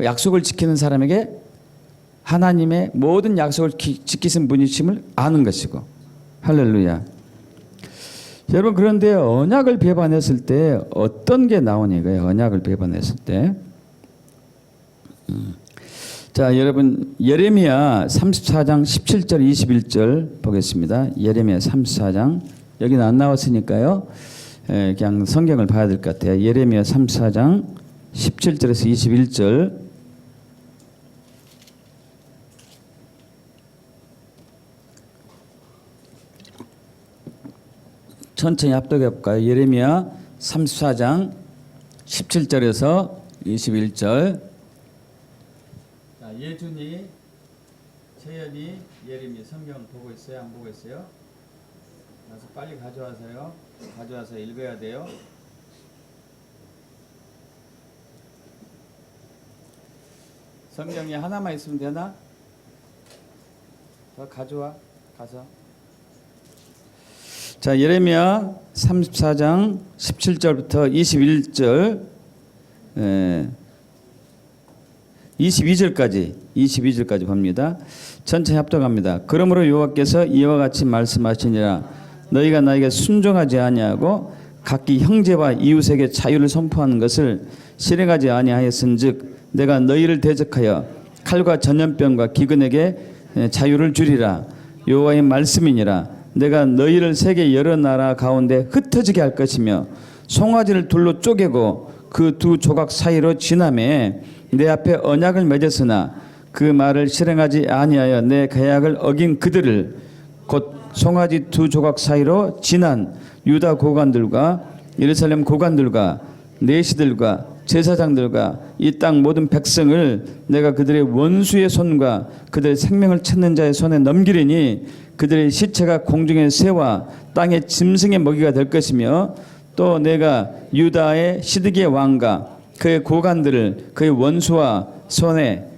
Speaker 1: 약속을 지키는 사람에게 하나님의 모든 약속을 지키신 분이심을 아는 것이고, 할렐루야. 여러분, 그런데 언약을 배반했을 때 어떤 게 나오냐 이거예요. 언약을 배반했을 때. 자, 여러분, 예레미야 34장 17절 21절 보겠습니다. 예레미야 34장. 여기는 안 나왔으니까요. 그냥 성경을 봐야 될 것 같아요. 예레미야 34장 17절에서 21절. 천천히 합독해 볼까요? 예레미야 34장 17절에서 21절. 자, 예준이, 채연이, 예레미야 성경 보고 있어요? 안 보고 있어요? 가서 빨리 가져와서요. 가져와서 읽어야 돼요. 성경이 하나만 있으면 되나? 더 가져와. 가서. 자, 예레미야 34장 17절부터 21절 22절까지 봅니다. 천천히 합독합니다. 그러므로 여호와께서 이와 같이 말씀하시니라. 너희가 나에게 순종하지 아니하고 각기 형제와 이웃에게 자유를 선포하는 것을 실행하지 아니하였은즉 내가 너희를 대적하여 칼과 전염병과 기근에게 자유를 주리라. 여호와의 말씀이니라. 내가 너희를 세계 여러 나라 가운데 흩어지게 할 것이며 송아지를 둘로 쪼개고 그 두 조각 사이로 지나매 내 앞에 언약을 맺었으나 그 말을 실행하지 아니하여 내 계약을 어긴 그들을 곧 송아지 두 조각 사이로 지난 유다 고관들과 예루살렘 고관들과 내시들과 제사장들과 이 땅 모든 백성을 내가 그들의 원수의 손과 그들의 생명을 찾는 자의 손에 넘기리니 그들의 시체가 공중의 새와 땅의 짐승의 먹이가 될 것이며 또 내가 유다의 시드기의 왕과 그의 고관들을 그의 원수와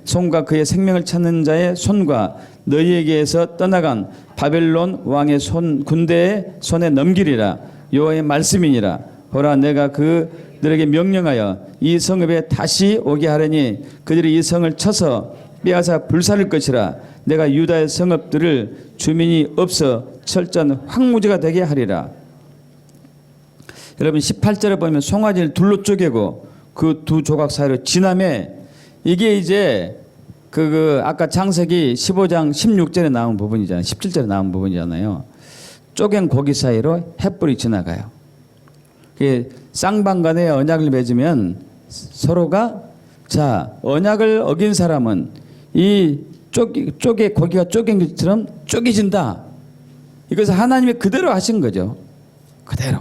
Speaker 1: 손과 그의 생명을 찾는 자의 손과 너희에게서 떠나간 바벨론 왕의 군대의 손에 넘기리라. 여호와의 말씀이니라. 보라, 내가 그들에게 명령하여 이 성읍에 다시 오게 하려니 그들이 이 성을 쳐서 빼앗아 불살릴 것이라. 내가 유다의 성읍들을 주민이 없어 철저한 황무지가 되게 하리라. 여러분 18절에 보면 송아지를 둘로 쪼개고 그 두 조각 사이로 지나매, 이게 이제 아까 창세기 15장 16절에 나온 부분이잖아요. 17절에 나온 부분이잖아요. 쪼갠 고기 사이로 햇불이 지나가요. 쌍방간에 언약을 맺으면 서로가 언약을 어긴 사람은 이 쪼개 고기가 쪼갠 것처럼 쪼개진다. 이것을 하나님이 그대로 하신 거죠. 그대로.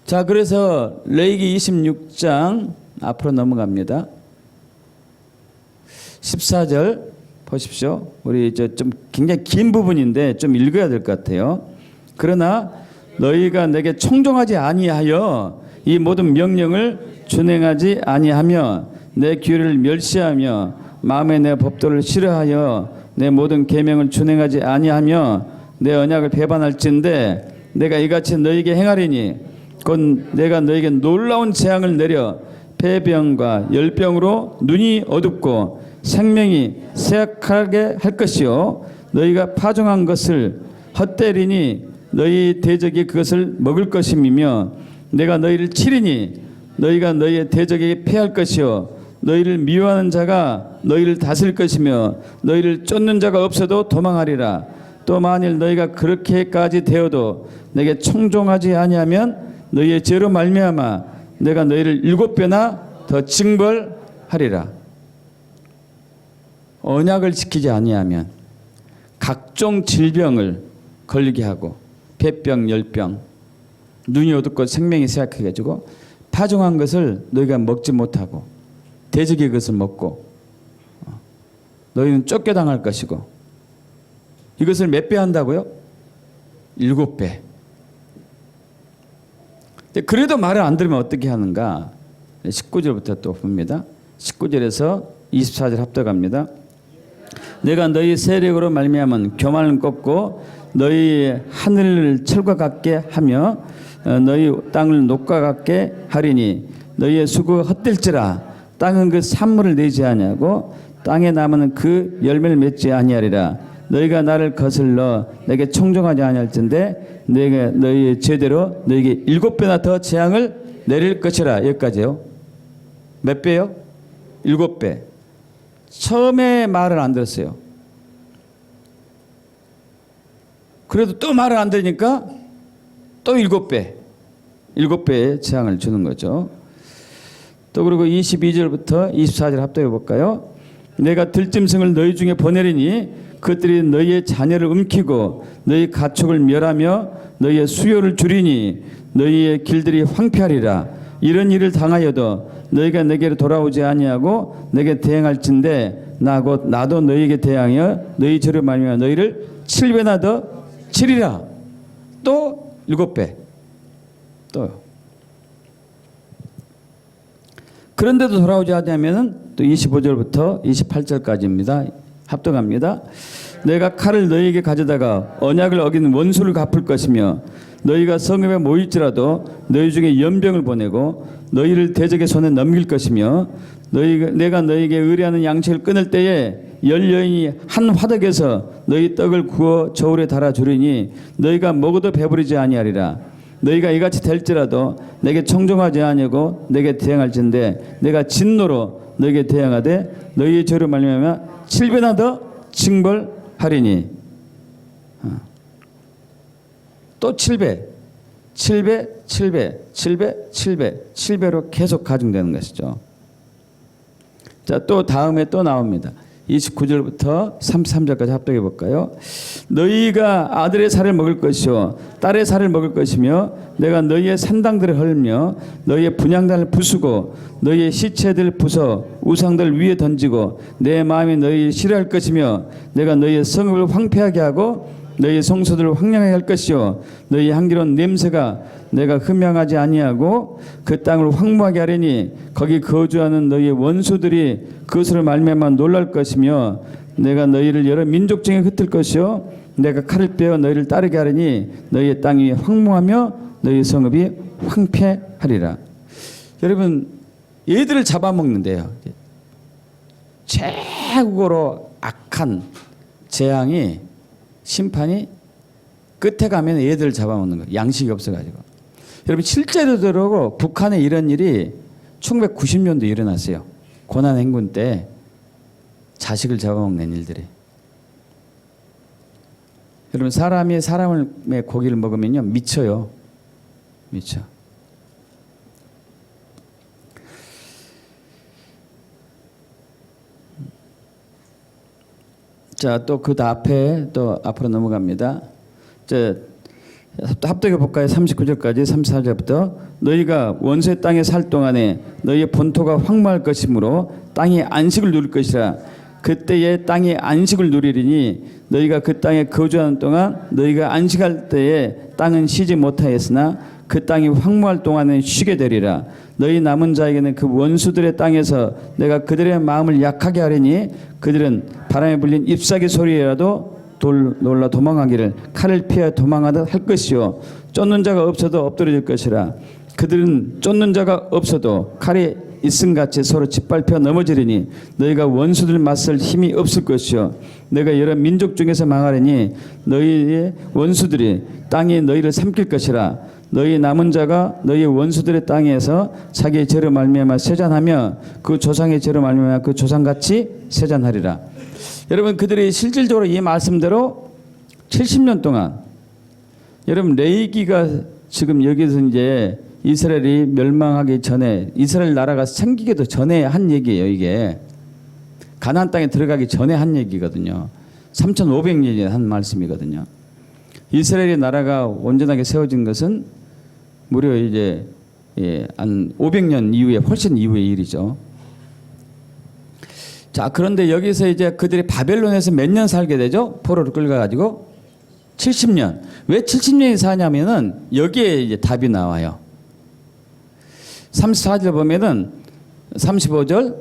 Speaker 1: 자, 그래서 레위기 26장 앞으로 넘어갑니다. 14절 보십시오. 우리 좀 굉장히 긴 부분인데 좀 읽어야 될 것 같아요. 그러나 너희가 내게 청종하지 아니하여 이 모든 명령을 준행하지 아니하며 내 규례를 멸시하며 마음에 내 법도를 싫어하여 내 모든 계명을 준행하지 아니하며 내 언약을 배반할진대 내가 이같이 너희에게 행하리니 곧 내가 너희에게 놀라운 재앙을 내려 폐병과 열병으로 눈이 어둡고 생명이 쇠약하게 할 것이요 너희가 파종한 것을 헛되리니 너희 대적이 그것을 먹을 것임이며 내가 너희를 치리니 너희가 너희의 대적에게 패할 것이요 너희를 미워하는 자가 너희를 다스릴 것이며 너희를 쫓는 자가 없어도 도망하리라. 또 만일 너희가 그렇게까지 되어도 내게 청종하지 아니하면 너희의 죄로 말미암아 내가 너희를 7배나 더 징벌하리라. 언약을 지키지 아니하면 각종 질병을 걸리게 하고 폐병, 열병, 눈이 어둡고 생명이 쇠약해 가지고 파종한 것을 너희가 먹지 못하고 대적이 그것을 먹고 너희는 쫓겨당할 것이고 이것을 몇 배 한다고요? 7배. 그래도 말을 안 들으면 어떻게 하는가? 19절부터 또 봅니다. 19절에서 24절 합독합니다. 내가 너희 세력으로 말미암은 교만을 꺾고 너희 하늘을 철과 같게 하며 너희 땅을 녹과 같게 하리니 너희의 수고가 헛될지라 땅은 그 산물을 내지 아니하고 땅에 남은 그 열매를 맺지 아니하리라. 너희가 나를 거슬러 내게 청종하지 아니할진대 내가 너희의 죄대로 너희에게 7배나 더 재앙을 내릴 것이라. 여기까지요. 몇 배요? 7배. 처음에 말을 안 들었어요. 그래도 또 말을 안 들으니까 또 7배. 7배의 재앙을 주는 거죠. 또 그리고 22절부터 24절 합독해 볼까요? 내가 들짐승을 너희 중에 보내리니 그것들이 너희의 자녀를 움키고 너희 가축을 멸하며 너희의 수요를 줄이니 너희의 길들이 황폐하리라. 이런 일을 당하여도 너희가 내게로 돌아오지 아니하고 내게 대항할진대 나도 너희에게 대항하여 너희 죄로 말미암아 너희를 7배나 더 치리라. 또 7배. 또 그런데도 돌아오지 않으면 또 25절부터 28절까지입니다. 합독합니다. 내가 칼을 너희에게 가져다가 언약을 어긴 원수를 갚을 것이며 너희가 성읍에 모일지라도 너희 중에 연병을 보내고 너희를 대적의 손에 넘길 것이며 내가 너희에게 의뢰하는 양식을 끊을 때에 열 여인이 한 화덕에서 너희 떡을 구워 저울에 달아 주리니 너희가 먹어도 배부르지 아니하리라. 너희가 이같이 될지라도 내게 청종하지 아니하고 내게 대항할진대 내가 진노로 너희에게 대항하되 너희의 죄로 말미암아 7배나 더 징벌하리니. 또 7배, 7배, 7배, 7배, 7배, 7배로 계속 가중되는 것이죠. 자, 또 다음에 또 나옵니다. 29절부터 33절까지 합독해 볼까요? 너희가 아들의 살을 먹을 것이요 딸의 살을 먹을 것이며 내가 너희의 산당들을 헐며 너희의 분향단을 부수고 너희의 시체들 부숴 우상들 위에 던지고 내 마음이 너희를 싫어할 것이며 내가 너희의 성읍을 황폐하게 하고 너희의 성소들을 황량하게 할 것이요 너희의 향기로운 냄새가 내가 흠양하지 아니하고 그 땅을 황무하게 하리니 거기 거주하는 너희의 원수들이 그것으로 말미암아 놀랄 것이며 내가 너희를 여러 민족 중에 흩을 것이요 내가 칼을 빼어 너희를 따르게 하리니 너희의 땅이 황무하며 너희의 성읍이 황폐하리라. 여러분, 얘들을 잡아먹는데요. 최고로 악한 재앙이 심판이 끝에 가면 얘들을 잡아먹는 거예요. 양식이 없어가지고. 여러분, 실제로도 북한에 이런 일이 1990년도에 일어났어요. 고난 행군 때 자식을 잡아먹는 일들이. 여러분, 사람이 사람의 고기를 먹으면요 미쳐요. 미쳐. 자, 또 그 앞에 또 앞으로 넘어갑니다. 자, 합독해 볼까요? 39절까지 34절부터 너희가 원수의 땅에 살 동안에 너희의 본토가 황무할 것이므로 땅이 안식을 누릴 것이라. 그때에 땅이 안식을 누리리니 너희가 그 땅에 거주하는 동안 너희가 안식할 때에 땅은 쉬지 못하였으나 그 땅이 황무할 동안은 쉬게 되리라. 너희 남은 자에게는 그 원수들의 땅에서 내가 그들의 마음을 약하게 하리니 그들은 바람에 불린 잎사귀 소리라도 놀라 도망하기를 칼을 피해 도망하듯 할 것이요 쫓는 자가 없어도 엎드려질 것이라. 그들은 쫓는 자가 없어도 칼이 있음같이 서로 짓밟혀 넘어지리니 너희가 원수들 맞설 힘이 없을 것이요 내가 여러 민족 중에서 망하리니 너희의 원수들이 땅이 너희를 삼킬 것이라. 너희 남은 자가 너희 원수들의 땅에서 자기의 죄로 말미암아 세잔하며 그 조상의 죄로 말미암아 그 조상같이 세잔하리라. 여러분, 그들이 실질적으로 이 말씀대로 70년 동안, 여러분 레위기가 지금 여기서 이제 이스라엘이 멸망하기 전에 이스라엘 나라가 생기기도 전에 한 얘기예요. 이게 가나안 땅에 들어가기 전에 한 얘기거든요. 3,500년이 한 말씀이거든요. 이스라엘의 나라가 온전하게 세워진 것은 무려 이제 한 500년 이후에 훨씬 이후의 일이죠. 자, 그런데 여기서 이제 그들이 바벨론에서 몇 년 살게 되죠? 포로를 끌어가지고 70년. 왜 70년이 사냐면은 여기에 이제 답이 나와요. 34절 보면은 35절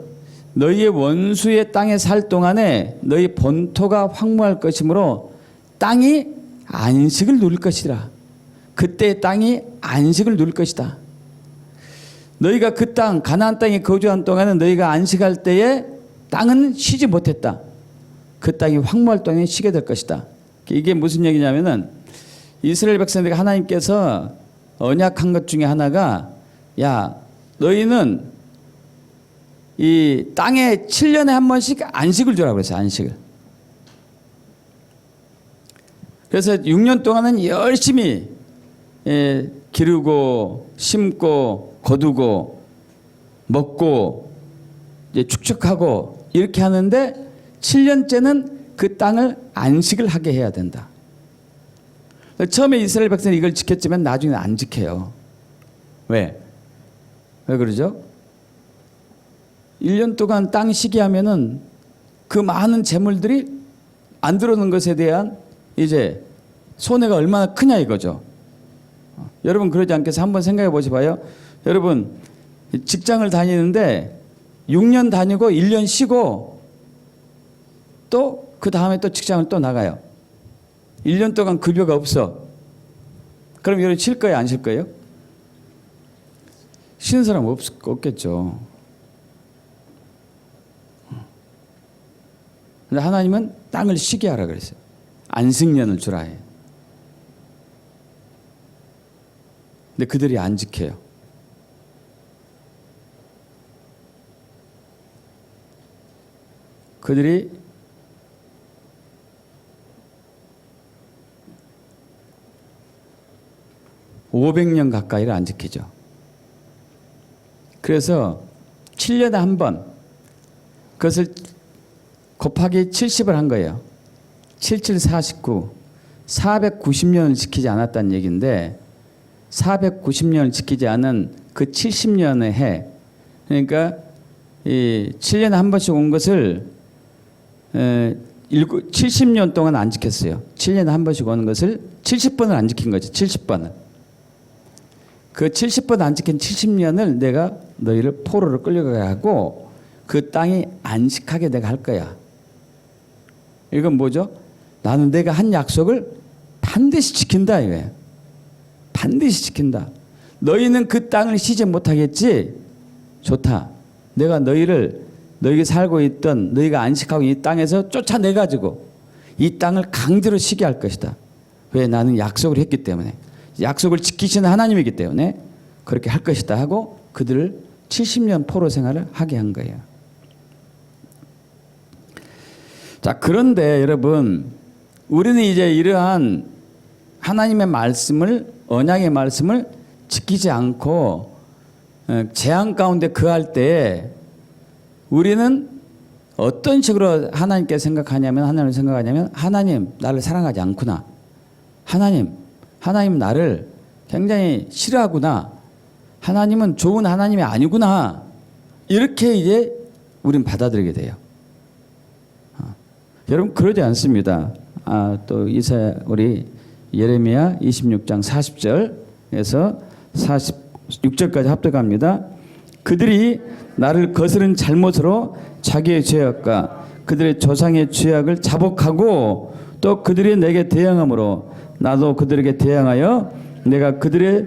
Speaker 1: 너희의 원수의 땅에 살 동안에 너희 본토가 황무할 것이므로 땅이 안식을 누릴 것이라. 그때 땅이 안식을 누릴 것이다. 너희가 그 땅 가나안 땅에 거주한 동안은 너희가 안식할 때에 땅은 쉬지 못했다. 그 땅이 황무할 동안에 쉬게 될 것이다. 이게 무슨 얘기냐면은 이스라엘 백성들에게 하나님께서 언약한 것 중에 하나가 야 너희는 이 땅에 7년에 한 번씩 안식을 주라고 그랬어요. 안식을. 그래서 6년 동안은 열심히 기르고 심고 거두고 먹고 이제 축축하고 이렇게 하는데 7년째는 그 땅을 안식을 하게 해야 된다. 처음에 이스라엘 백성이 이걸 지켰지만 나중에 안 지켜요. 왜? 왜 그러죠? 1년 동안 땅 쉬게 하면은 그 많은 재물들이 안 들어오는 것에 대한 이제 손해가 얼마나 크냐 이거죠. 여러분 그러지 않겠어요? 한번 생각해 보셔봐요. 여러분 직장을 다니는데 6년 다니고 1년 쉬고 또 그 다음에 또 직장을 또 나가요. 1년 동안 급여가 없어. 그럼 여러분 쉴 거예요? 안 쉴 거예요? 쉬는 사람 없겠죠. 근데 하나님은 땅을 쉬게 하라 그랬어요. 안식년을 주라 해. 근데 그들이 안 지켜요. 그들이 500년 가까이를 안 지키죠. 그래서 7년에 한 번 그것을 곱하기 70을 한 거예요. 77, 49, 490년을 지키지 않았다는 얘기인데 490년을 지키지 않은 그 70년의 해, 그러니까 이 7년에 한 번씩 온 것을 70년 동안 안 지켰어요. 7년에 한 번씩 오는 것을 70번을 안 지킨 거죠. 70번을. 그 70번 안 지킨 70년을 내가 너희를 포로로 끌려가게 하고 그 땅이 안식하게 내가 할 거야. 이건 뭐죠? 나는 내가 한 약속을 반드시 지킨다 이거예요. 반드시 지킨다. 너희는 그 땅을 쉬지 못하겠지? 좋다. 내가 너희가 살고 있던 너희가 안식하고 이 땅에서 쫓아내가지고 이 땅을 강제로 쉬게 할 것이다. 왜? 나는 약속을 했기 때문에. 약속을 지키시는 하나님이기 때문에 그렇게 할 것이다 하고 그들을 70년 포로 생활을 하게 한 거예요. 자, 그런데 여러분, 우리는 이제 이러한 하나님의 말씀을, 언약의 말씀을 지키지 않고 재앙 가운데 거할 때 우리는 어떤 식으로 하나님께 생각하냐면, 하나님 나를 사랑하지 않구나. 하나님 나를 굉장히 싫어하구나. 하나님은 좋은 하나님이 아니구나. 이렇게 이제 우린 받아들이게 돼요. 여러분 그러지 않습니다. 또 우리 예레미야 26장 40절에서 46절까지 합독합니다. 그들이 나를 거스른 잘못으로 자기의 죄악과 그들의 조상의 죄악을 자복하고 또 그들이 내게 대항함으로 나도 그들에게 대항하여 내가 그들의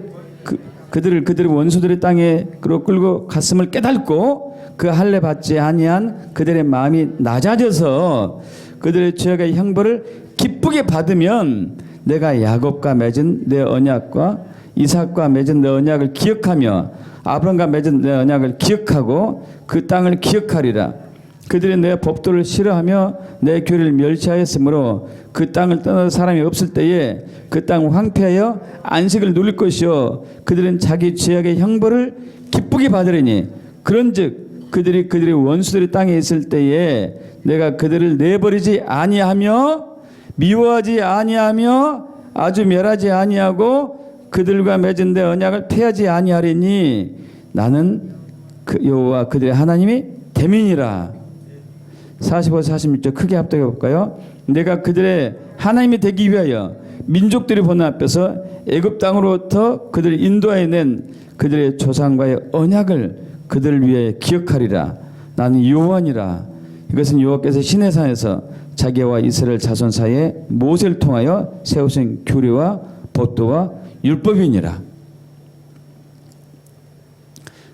Speaker 1: 원수들의 땅에 끌고 갔음을 깨닫고 그 할례 받지 아니한 그들의 마음이 낮아져서 그들의 죄악의 형벌을 기쁘게 받으면 내가 야곱과 맺은 내 언약과 이삭과 맺은 내 언약을 기억하며 아브라함과 맺은 내 언약을 기억하고 그 땅을 기억하리라. 그들이 내 법도를 싫어하며 내 교리를 멸시하였으므로 그 땅을 떠나서 사람이 없을 때에 그 땅 황폐하여 안식을 누릴 것이요 그들은 자기 죄악의 형벌을 기쁘게 받으리니 그런즉 그들이 원수들의 땅에 있을 때에 내가 그들을 내버리지 아니하며 미워하지 아니하며 아주 멸하지 아니하고 그들과 맺은 내 언약을 폐하지 아니하리니 나는 여호와 그들의 하나님이 대민이라. 45, 46절 크게 합독해 볼까요? 내가 그들의 하나님이 되기 위하여 민족들이 보는 앞에서 애굽 땅으로부터 그들을 인도하여 낸 그들의 조상과의 언약을 그들을 위해 기억하리라. 나는 여호와니라. 이것은 여호와께서 시내산에서 자기와 이스라엘 자손 사이에 모세를 통하여 세우신 규례와 법도와 율법이니라.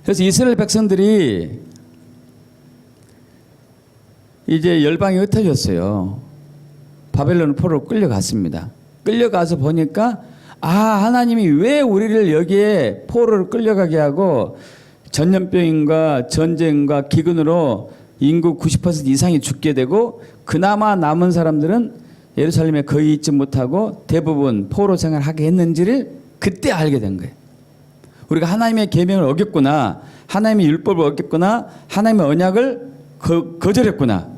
Speaker 1: 그래서 이스라엘 백성들이 이제 열방이 흩어졌어요. 바벨론 포로로 끌려갔습니다. 끌려가서 보니까 하나님이 왜 우리를 여기에 포로를 끌려가게 하고 전염병과 전쟁과 기근으로 인구 90% 이상이 죽게 되고 그나마 남은 사람들은 예루살렘에 거의 있지 못하고 대부분 포로 생활하게 했는지를 그때 알게 된 거예요. 우리가 하나님의 계명을 어겼구나, 하나님의 율법을 어겼구나, 하나님의 언약을 거절했구나,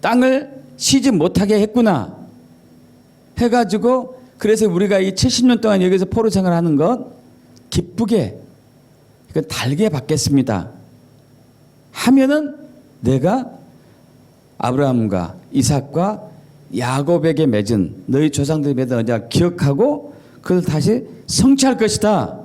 Speaker 1: 땅을 쉬지 못하게 했구나 해가지고 그래서 우리가 이 70년 동안 여기서 포로 생활하는 것 기쁘게 이건 달게 받겠습니다 하면은 내가 아브라함과 이삭과 야곱에게 맺은 너희 조상들이 맺은 언약을 기억하고 그걸 다시 성취할 것이다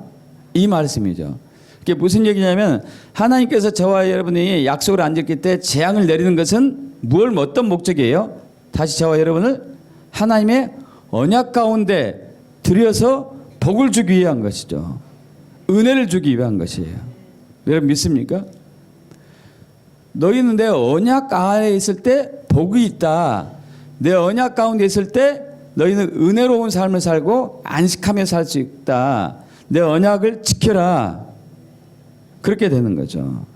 Speaker 1: 이 말씀이죠. 이게 무슨 얘기냐면 하나님께서 저와 여러분이 약속을 안 지킬 때 재앙을 내리는 것은 어떤 목적이에요? 다시 저와 여러분을 하나님의 언약 가운데 들여서 복을 주기 위한 것이죠. 은혜를 주기 위한 것이에요. 여러분 믿습니까? 너희는 내 언약 아래에 있을 때 복이 있다. 내 언약 가운데 있을 때 너희는 은혜로운 삶을 살고 안식하며 살 수 있다. 내 언약을 지켜라. 그렇게 되는 거죠.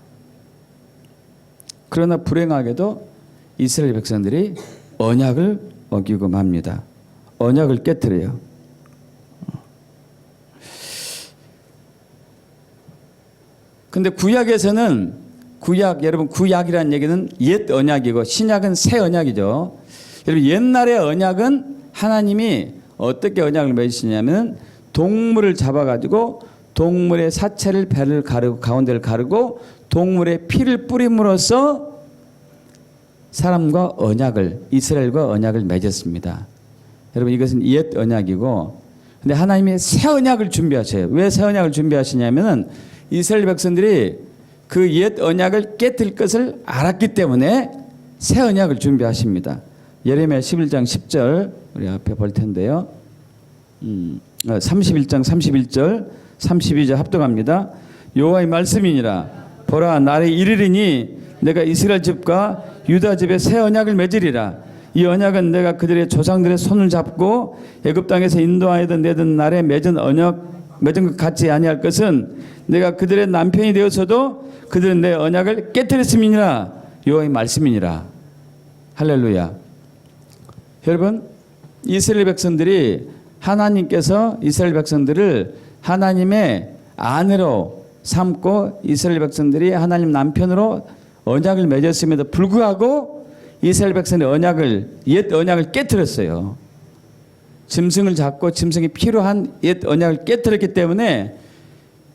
Speaker 1: 그러나 불행하게도 이스라엘 백성들이 언약을 어기고 맙니다. 언약을 깨뜨려요. 근데 구약에서는 여러분 구약이라는 얘기는 옛 언약이고 신약은 새 언약이죠. 여러분 옛날의 언약은 하나님이 어떻게 언약을 맺으시냐면 동물을 잡아가지고 동물의 사체를 배를 가르고 가운데를 가르고 동물의 피를 뿌림으로써 사람과 언약을 이스라엘과 언약을 맺었습니다. 여러분 이것은 옛 언약이고 근데 하나님이 새 언약을 준비하셔요. 왜 새 언약을 준비하시냐면은 이스라엘 백성들이 그 옛 언약을 깨뜨릴 것을 알았기 때문에 새 언약을 준비하십니다. 예레미야 11장 10절 우리 앞에 볼 텐데요. 31장 31절 32절 합독합니다. 여호와의 말씀이니라 보라 날이 이르리니 내가 이스라엘 집과 유다 집에 새 언약을 맺으리라. 이 언약은 내가 그들의 조상들의 손을 잡고 애굽 땅에서 인도하여던 내던 날에 맺은 것 같지 아니할 것은 내가 그들의 남편이 되어서도 그들은 내 언약을 깨뜨렸음이니라. 여호와의 말씀이니라. 할렐루야. 여러분 이스라엘 백성들이 하나님께서 이스라엘 백성들을 하나님의 아내로 삼고 이스라엘 백성들이 하나님 남편으로 언약을 맺었음에도 불구하고 이스라엘 백성의 옛 언약을 깨뜨렸어요. 짐승을 잡고 짐승이 필요한 옛 언약을 깨뜨렸기 때문에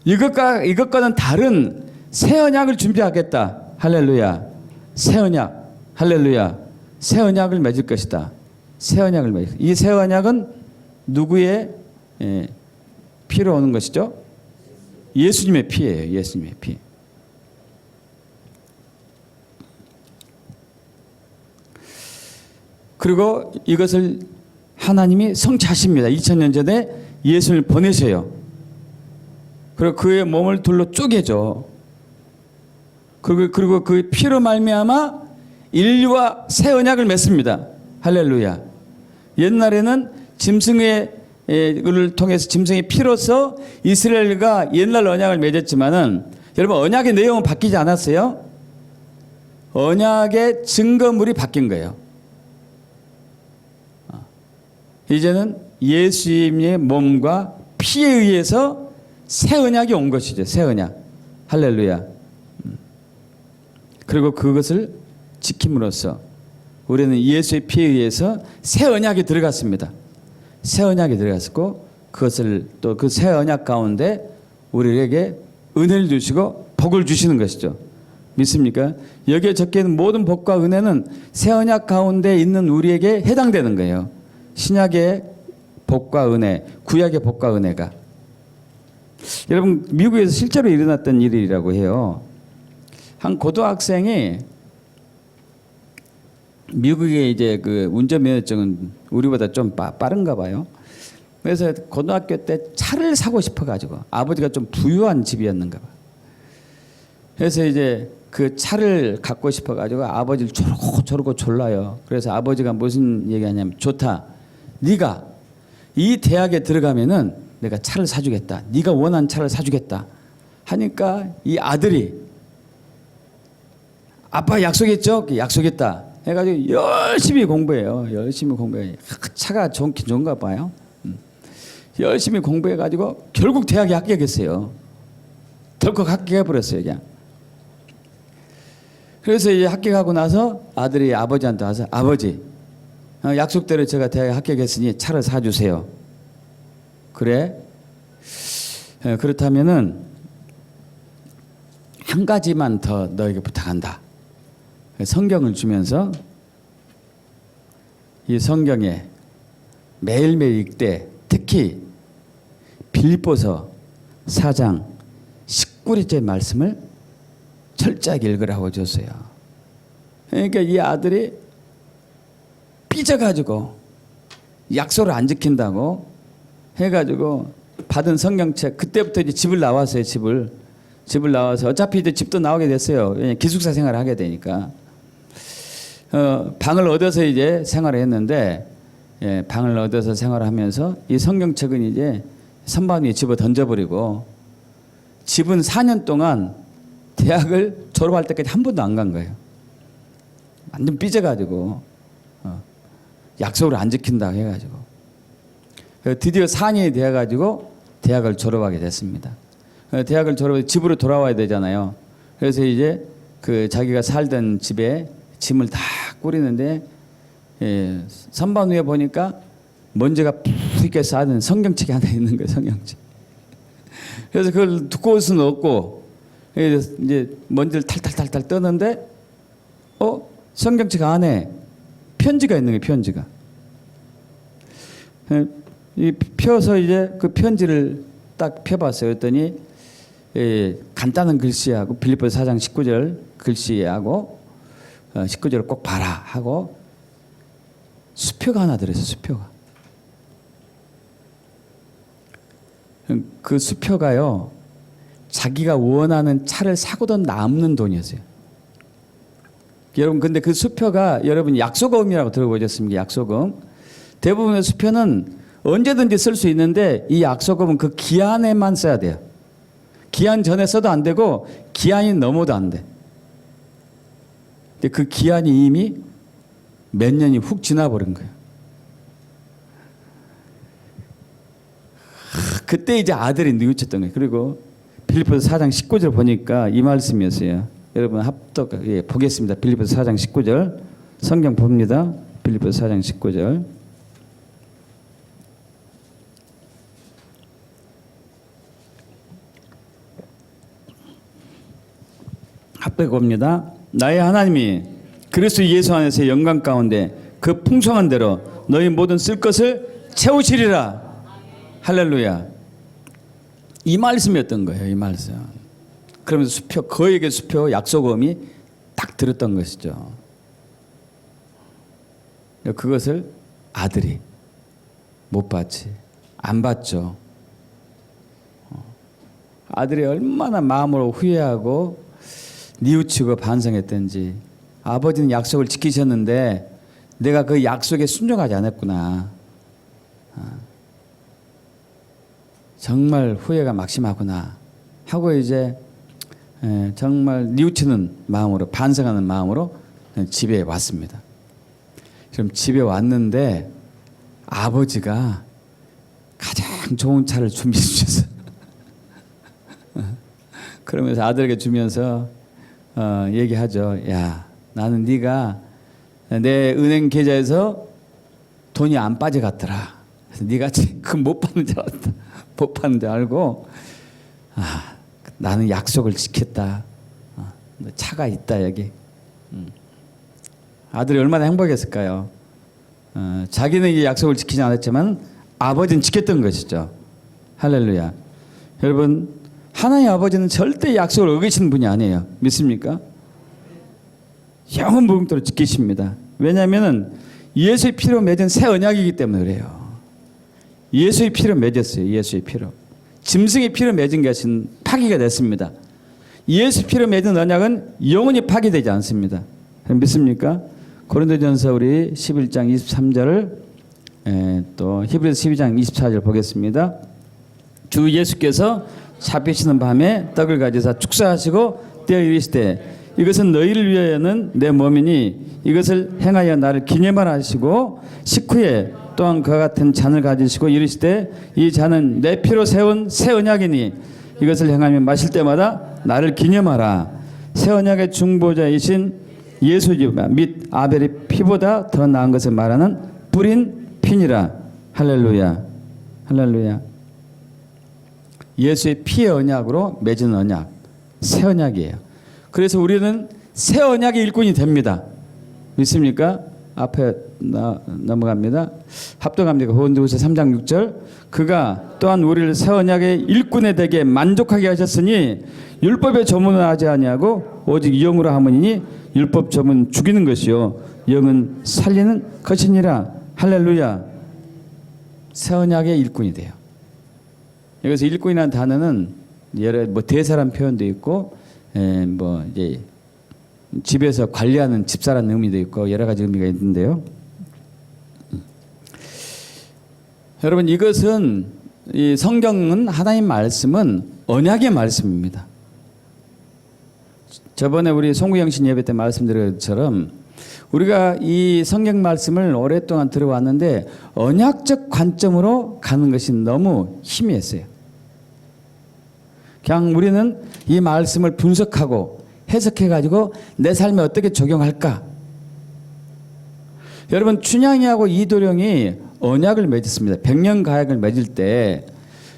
Speaker 1: 이것과는 다른 새 언약을 준비하겠다. 할렐루야. 새 언약. 할렐루야. 새 언약을 맺을 것이다. 새 언약을 맺을. 이 새 언약은 누구의 피로 오는 것이죠? 예수님의 피예요. 예수님의 피. 그리고 이것을 하나님이 성취하십니다. 2000년 전에 예수를 보내셔요. 그리고 그의 몸을 둘로 쪼개죠. 그리고 그 피로 말미암아 인류와 새 언약을 맺습니다. 할렐루야. 옛날에는 짐승을 통해서 짐승의 피로서 이스라엘과 옛날 언약을 맺었지만은 여러분 언약의 내용은 바뀌지 않았어요. 언약의 증거물이 바뀐 거예요. 이제는 예수님의 몸과 피에 의해서 새 언약이 온 것이죠. 새 언약. 할렐루야. 그리고 그것을 지킴으로써 우리는 예수의 피에 의해서 새 언약이 들어갔습니다. 새 언약이 들어갔고 그것을 또 그 새 언약 가운데 우리에게 은혜를 주시고 복을 주시는 것이죠. 믿습니까? 여기에 적혀 있는 모든 복과 은혜는 새 언약 가운데 있는 우리에게 해당되는 거예요. 신약의 복과 은혜, 구약의 복과 은혜가. 여러분 미국에서 실제로 일어났던 일이라고 해요. 한 고등학생이 미국의 이제 그 운전면허증은 우리보다 좀 빠른가 봐요. 그래서 고등학교 때 차를 사고 싶어가지고 아버지가 좀 부유한 집이었는가 봐. 그래서 이제 그 차를 갖고 싶어가지고 아버지를 저러고 졸라요. 그래서 아버지가 무슨 얘기하냐면 좋다. 네가 이 대학에 들어가면은 내가 차를 사주겠다. 네가 원하는 차를 사주겠다. 하니까 이 아들이 아빠 약속했죠? 약속했다. 해가지고 열심히 공부해요. 열심히 공부해. 차가 좋은가 봐요. 열심히 공부해가지고 결국 대학에 합격했어요. 덜컥 합격해버렸어요, 그냥. 그래서 이제 합격하고 나서 아들이 아버지한테 와서 아버지, 약속대로 제가 대학에 합격했으니 차를 사주세요. 그래? 그렇다면은 한 가지만 더 너에게 부탁한다. 성경을 주면서 이 성경에 매일매일 읽되 특히 빌립보서 4장 19절의 말씀을 철저하게 읽으라고 줬어요. 그러니까 이 아들이 삐져가지고 약속을 안 지킨다고 해가지고 받은 성경책 그때부터 이제 집을 나왔어요. 집을 나와서 어차피 이제 집도 나오게 됐어요. 왜냐면 기숙사 생활을 하게 되니까 방을 얻어서 이제 생활을 했는데 방을 얻어서 생활하면서 이 성경책은 이제 선반 위에 집어 던져버리고 집은 4년 동안 대학을 졸업할 때까지 한 번도 안 간 거예요. 완전 삐져가지고 약속을 안 지킨다고 해가지고 드디어 4년이 되어가지고 대학을 졸업하게 됐습니다. 대학을 졸업해서 집으로 돌아와야 되잖아요. 그래서 이제 그 자기가 살던 집에 짐을 다 꾸리는데 선반 위에 보니까 먼지가 푹 쌓는 성경책이 하나 있는 거예요. 성경책. 그래서 그걸 두꺼울 수는 없고 이제 먼지를 탈탈탈탈 떠는데 성경책 안에 편지가 있는 거예요. 편지가. 이 펴서 이제 그 편지를 딱 펴봤어요. 그랬더니 간단한 글씨하고 빌립보서 4장 19절 글씨하고 19절을 꼭 봐라 하고 수표가 하나 들어있어요. 수표가. 그 수표가요, 자기가 원하는 차를 사고도 남는 돈이었어요. 여러분, 근데 그 수표가 여러분 약소금이라고 들어보셨습니까? 약소금. 대부분의 수표는 언제든지 쓸 수 있는데 이 약소금은 그 기한에만 써야 돼요. 기한 전에 써도 안 되고 기한이 넘어도 안 돼. 근데 그 기한이 이미 몇 년이 훅 지나버린 거예요. 그때 이제 아들이 뉘우쳤던 거예요. 그리고 빌립보서 4장 19절 보니까 이 말씀이었어요. 여러분 합독 보겠습니다. 빌립보서 4장 19절 성경 봅니다. 빌립보서 4장 19절. 합독 봅니다. 나의 하나님이 그리스도 예수 안에서 영광 가운데 그 풍성한 대로 너희 모든 쓸 것을 채우시리라. 할렐루야. 이 말씀이었던 거예요. 이 말씀. 그러면서 수표, 그에게 수표 약소금이 딱 들었던 것이죠. 그것을 아들이 못 봤지. 안 봤죠. 아들이 얼마나 마음으로 후회하고 뉘우치고 반성했던지. 아버지는 약속을 지키셨는데 내가 그 약속에 순종하지 않았구나. 정말 후회가 막심하구나 하고 이제 정말 뉘우치는 마음으로 반성하는 마음으로 집에 왔습니다. 그럼 집에 왔는데 아버지가 가장 좋은 차를 준비해 주셨어요. 그러면서 아들에게 주면서 얘기하죠. 야, 나는 네가 내 은행 계좌에서 돈이 안 빠져갔더라. 그래서 네가 지금 못 받는 줄 알았다. 못 받는 줄 알고 나는 약속을 지켰다. 차가 있다 여기. 아들이 얼마나 행복했을까요? 자기는 이 약속을 지키지 않았지만 아버지는 지켰던 것이죠. 할렐루야. 여러분, 하나님 아버지는 절대 약속을 어기시는 분이 아니에요. 믿습니까? 영원무궁토록 지키십니다. 왜냐하면 예수의 피로 맺은 새 언약이기 때문에 그래요. 예수의 피로 맺었어요. 예수의 피로. 짐승의 피로 맺은 것은 파기가 됐습니다. 예수 피로 맺은 언약은 영원히 파기되지 않습니다. 믿습니까? 고린도전서 우리 11장 23절을 또 히브리서 12장 24절 보겠습니다. 주 예수께서 잡히시는 밤에 떡을 가지사 축사하시고 떼어 이르시되 이것은 너희를 위하여는 내 몸이니 이것을 행하여 나를 기념하라 하시고 식후에 또한 그와 같은 잔을 가지시고 이르시되 이 잔은 내 피로 세운 새 언약이니 이것을 행하며 마실 때마다 나를 기념하라. 새 언약의 중보자이신 예수 및 아벨의 피보다 더 나은 것을 말하는 뿌린 피니라. 할렐루야. 할렐루야. 예수의 피의 언약으로 맺은 언약, 새 언약이에요. 그래서 우리는 새 언약의 일꾼이 됩니다. 믿습니까? 앞에 넘어갑니다. 합독합니다. 고린도후서 3장 6절. 그가 또한 우리를 새 언약의 일꾼에 되게 만족하게 하셨으니 율법의 조문은 하지 아니하고 오직 영으로 함이니 율법 조문 죽이는 것이요 영은 살리는 것이니라. 할렐루야. 새 언약의 일꾼이 돼요. 여기서 일꾼이라는 단어는 여러 대사란 표현도 있고 이제 집에서 관리하는 집사라는 의미도 있고 여러 가지 의미가 있는데요. 여러분, 이것은 이 성경은 하나님 말씀은 언약의 말씀입니다. 저번에 우리 송구영신 예배 때 말씀드린 것처럼 우리가 이 성경 말씀을 오랫동안 들어왔는데 언약적 관점으로 가는 것이 너무 희미했어요. 그냥 우리는 이 말씀을 분석하고 해석해 가지고 내 삶에 어떻게 적용할까? 여러분 춘향이하고 이도령이 언약을 맺었습니다. 백년 가약을 맺을 때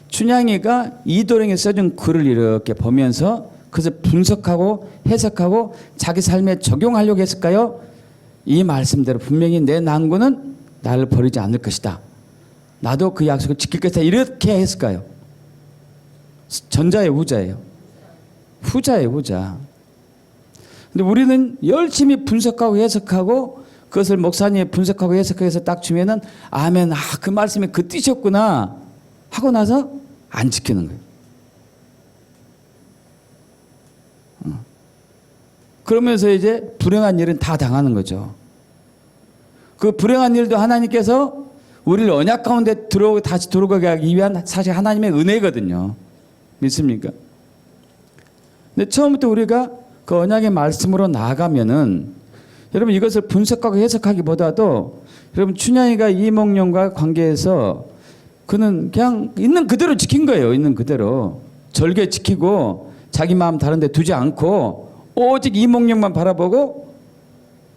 Speaker 1: 춘향이가 이도령이 써준 글을 이렇게 보면서 그래서 분석하고 해석하고 자기 삶에 적용하려고 했을까요? 이 말씀대로 분명히 내 난구는 나를 버리지 않을 것이다. 나도 그 약속을 지킬 것이다. 이렇게 했을까요? 전자의 후자예요. 후자예요, 후자. 근데 우리는 열심히 분석하고 해석하고 그것을 목사님이 분석하고 해석해서 딱 주면은 아멘, 그 말씀이 그 뜻이었구나 하고 나서 안 지키는 거예요. 그러면서 이제 불행한 일은 다 당하는 거죠. 그 불행한 일도 하나님께서 우리를 언약 가운데 다시 들어가게 하기 위한 사실 하나님의 은혜거든요. 믿습니까? 근데 처음부터 우리가 그 언약의 말씀으로 나아가면은 여러분 이것을 분석하고 해석하기보다도 여러분 춘향이가 이몽룡과 관계에서 그는 그냥 있는 그대로 지킨 거예요. 있는 그대로 절개 지키고 자기 마음 다른 데 두지 않고 오직 이몽룡만 바라보고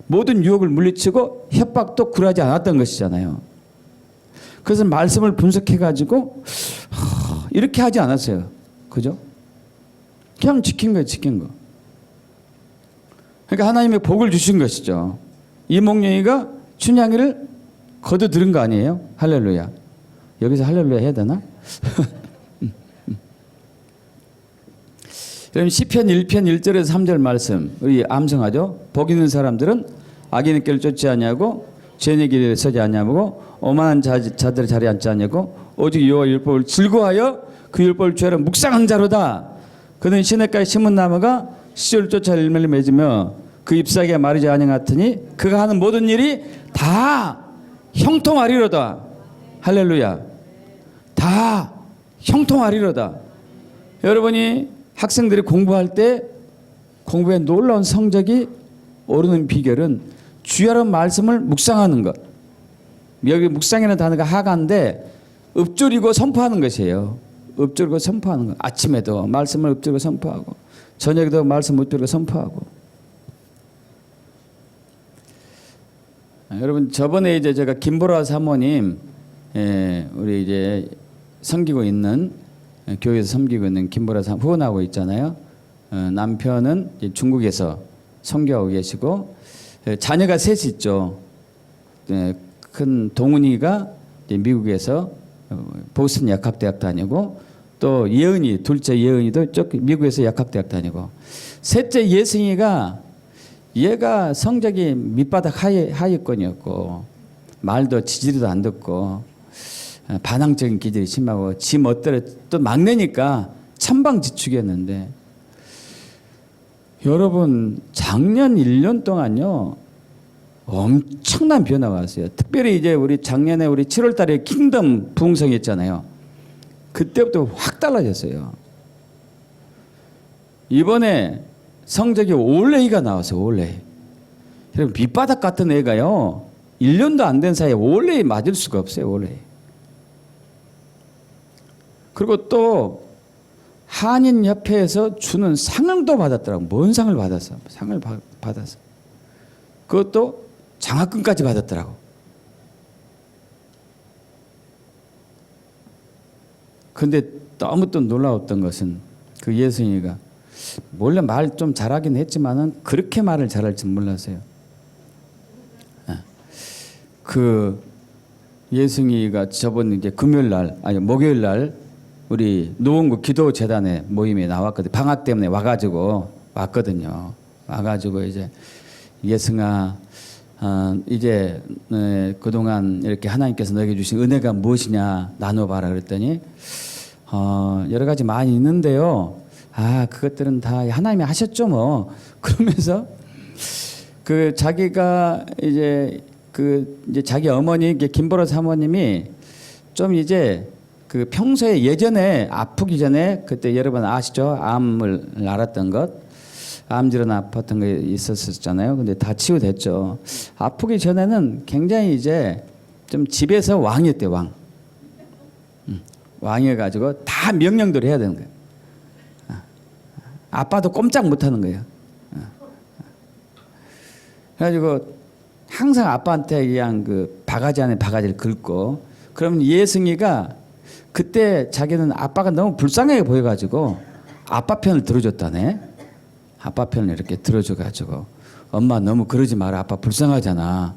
Speaker 1: 모든 유혹을 물리치고 협박도 굴하지 않았던 것이잖아요. 그래서 말씀을 분석해 가지고 이렇게 하지 않았어요. 그죠? 그냥 지킨 거예요. 지킨 거. 그러니까 하나님의 복을 주신 것이죠. 이몽룡이가 춘향이를 거둬들은 거 아니에요? 할렐루야. 여기서 할렐루야 해야 되나? 그럼 시편 1편 1절에서 3절 말씀 우리 암송하죠. 복 있는 사람들은 악인의 길을 쫓지 아니하고 죄인의 길에 서지 아니하고 오만한 자들의 자리에 앉지 아니하고 오직 여호와 율법을 즐거워하여 그 율법을 죄로 묵상한 자로다. 그는 시냇가에 심은 나무가 시절을 쫓아 열매를 맺으며 그 잎사귀가 마르지 아니하더니 그가 하는 모든 일이 다 형통하리로다. 할렐루야. 다 형통하리로다. 여러분이 학생들이 공부할 때 공부에 놀라운 성적이 오르는 비결은 주야라는 말씀을 묵상하는 것. 여기 묵상이라는 단어가 하가인데 읊조리고 선포하는 것이에요. 읊조리고 선포하는 것. 아침에도 말씀을 읊조리고 선포하고 저녁에도 말씀 읊조리고 선포하고. 여러분 저번에 이제 제가 김보라 사모님 우리 이제 섬기고 있는 교회에서 섬기고 있는 김보라 사모님 후원하고 있잖아요. 남편은 이제 중국에서 선교하고 계시고 자녀가 셋이 있죠. 큰 동훈이가 이제 미국에서 보스턴 약학대학 다니고 또 예은이 둘째 예은이도 미국에서 약학대학 다니고 셋째 예승이가 얘가 성적이 밑바닥 하위권이었고 말도 지지리도 안 듣고 반항적인 기질이 심하고 지 멋대로 또 막내니까 천방지축이었는데 여러분 작년 1년 동안요 엄청난 변화가 왔어요. 특별히 이제 우리 작년에 우리 7월 달에 킹덤 부흥성이 있잖아요. 그때부터 확 달라졌어요. 이번에 성적이 올레이가 나왔어요. 올레이. 여러분 밑바닥 같은 애가요 1년도 안 된 사이에 올레이 맞을 수가 없어요. 올레이. 그리고 또 한인협회에서 주는 상을 또 받았더라고요. 뭔 상을 받았어? 상을 받았어. 그것도 장학금까지 받았더라고. 근데 너무 또 놀라웠던 것은 그 예승이가 원래 말 좀 잘하긴 했지만은 그렇게 말을 잘할 줄 몰랐어요. 그 예승이가 저번 이제 금요일 날 아니 목요일 날 우리 노원구 기도재단에 모임에 나왔거든요. 방학 때문에 와가지고 왔거든요. 와가지고 이제 예승아 이제 그동안 이렇게 하나님께서 너에게 주신 은혜가 무엇이냐 나눠봐라 그랬더니 여러 가지 많이 있는데요. 그것들은 다 하나님이 하셨죠 뭐. 그러면서 그 자기가 이제 이제 자기 어머니 김보라 사모님이 좀 이제 그 평소에 예전에 아프기 전에 그때 여러분 아시죠? 암을 앓았던 것, 암질환 아팠던 게 있었었잖아요. 근데 다 치유됐죠. 아프기 전에는 굉장히 이제 좀 집에서 왕이었대요. 왕이어가지고 다 명령대로 해야 되는 거예요. 아빠도 꼼짝 못하는 거예요. 그래가지고 항상 아빠한테 그냥 그 바가지 안에 바가지를 긁고, 그러면 예승이가 그때 자기는 아빠가 너무 불쌍하게 보여가지고 아빠 편을 들어줬다네. 아빠 편을 이렇게 들어줘가지고, 엄마 너무 그러지 마라, 아빠 불쌍하잖아.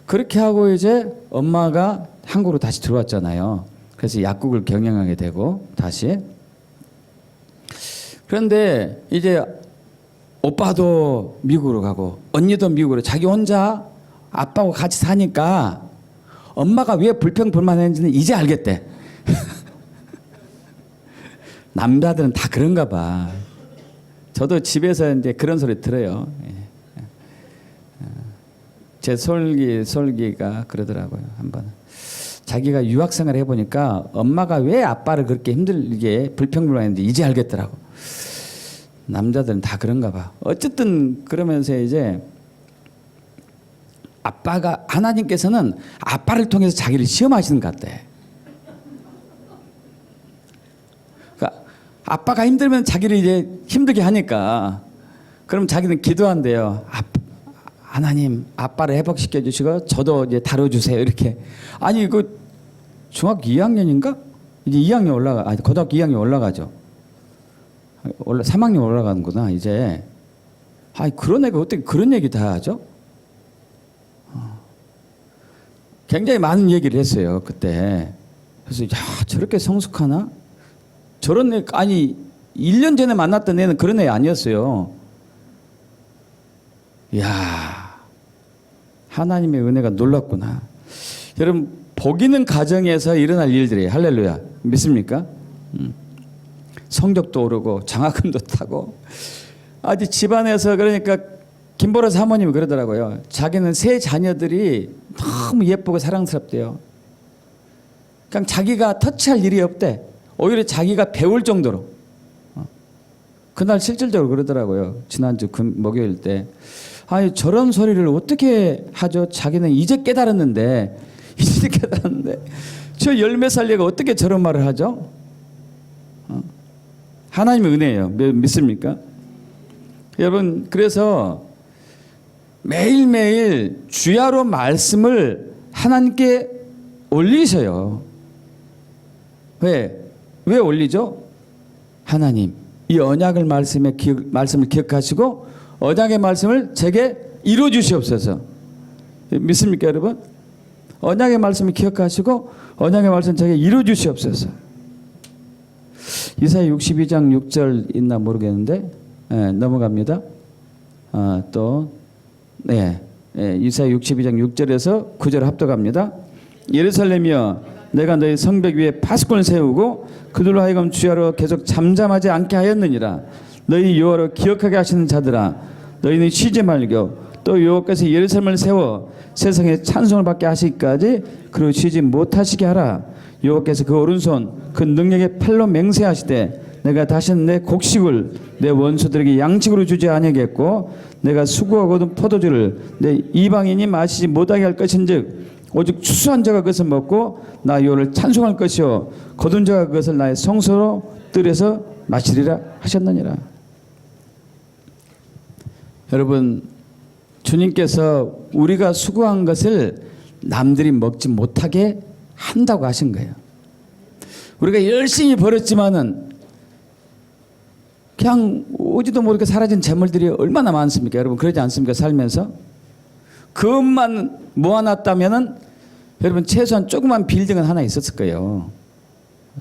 Speaker 1: 그렇게 하고 이제 엄마가 한국으로 다시 들어왔잖아요. 그래서 약국을 경영하게 되고 다시. 그런데 이제 오빠도 미국으로 가고 언니도 미국으로, 자기 혼자 아빠하고 같이 사니까 엄마가 왜 불평불만했는지는 이제 알겠대. 남자들은 다 그런가 봐. 저도 집에서 이제 그런 소리 들어요. 제 솔기가 그러더라고요. 한번 자기가 유학생활 해보니까 엄마가 왜 아빠를 그렇게 힘들게 불평불만했는지 이제 알겠더라고. 남자들은 다 그런가 봐. 어쨌든 그러면서 이제 아빠가, 하나님께서는 아빠를 통해서 자기를 시험하시는 것 같대. 그러니까 아빠가 힘들면 자기를 이제 힘들게 하니까, 그럼 자기는 기도한대요. 하나님, 아빠를 회복시켜 주시고 저도 이제 다뤄주세요. 이렇게. 아니, 그 중학교 2학년인가? 이제 2학년 아니 고등학교 2학년 올라가죠. 3학년 올라가는구나 이제. 아니, 그런 애가 어떻게 그런 얘기 다 하죠? 굉장히 많은 얘기를 했어요 그때. 그래서 야, 저렇게 성숙하나? 저런 애, 아니 1년 전에 만났던 애는 그런 애 아니었어요. 야, 하나님의 은혜가 놀랍구나. 여러분, 복 있는 가정에서 일어날 일들이에요. 할렐루야. 믿습니까? 성적도 오르고 장학금도 타고, 아주 집안에서, 그러니까 김보라 사모님이 그러더라고요. 자기는 세 자녀들이 너무 예쁘고 사랑스럽대요. 그냥 자기가 터치할 일이 없대. 오히려 자기가 배울 정도로. 그날 실질적으로 그러더라고요. 지난주 목요일 때. 아니, 저런 소리를 어떻게 하죠? 자기는 이제 깨달았는데 저 열몇 살 얘가 어떻게 저런 말을 하죠? 하나님의 은혜예요. 믿습니까? 여러분, 그래서 매일매일 주야로 말씀을 하나님께 올리셔요. 왜 올리죠? 하나님, 이 언약을 말씀을 기억하시고 언약의 말씀을 제게 이루어 주시옵소서. 믿습니까, 여러분? 언약의 말씀을 기억하시고 언약의 말씀 제게 이루어 주시옵소서. 이사야 62장 6절 있나 모르겠는데, 넘어갑니다. 이사야 62장 6절에서 9절 합독합니다. 예루살렘이여, 내가 너희 성벽 위에 파수꾼을 세우고 그들로 하여금 주야로 계속 잠잠하지 않게 하였느니라. 너희 여호와를 기억하게 하시는 자들아, 너희는 쉬지 말고 또 여호와께서 예루살렘을 세워 세상에 찬송을 받게 하시기까지 그로 쉬지 못하시게 하라. 여호와께서 그 오른손 그 능력의 팔로 맹세하시되 내가 다시는 내 곡식을 내 원수들에게 양식으로 주지 아니하겠고 내가 수고하고 얻은 포도주를 내 이방인이 마시지 못하게 할 것인즉 오직 추수한 자가 그것을 먹고 나 여호와를 찬송할 것이요 거둔 자가 그것을 나의 성소로 뜰에서 마시리라 하셨느니라. 여러분, 주님께서 우리가 수고한 것을 남들이 먹지 못하게 한다고 하신 거예요. 우리가 열심히 벌었지만은 그냥 오지도 모르게 사라진 재물들이 얼마나 많습니까? 여러분, 그러지 않습니까? 살면서 그것만 모아놨다면은 여러분 최소한 조그만 빌딩은 하나 있었을 거예요.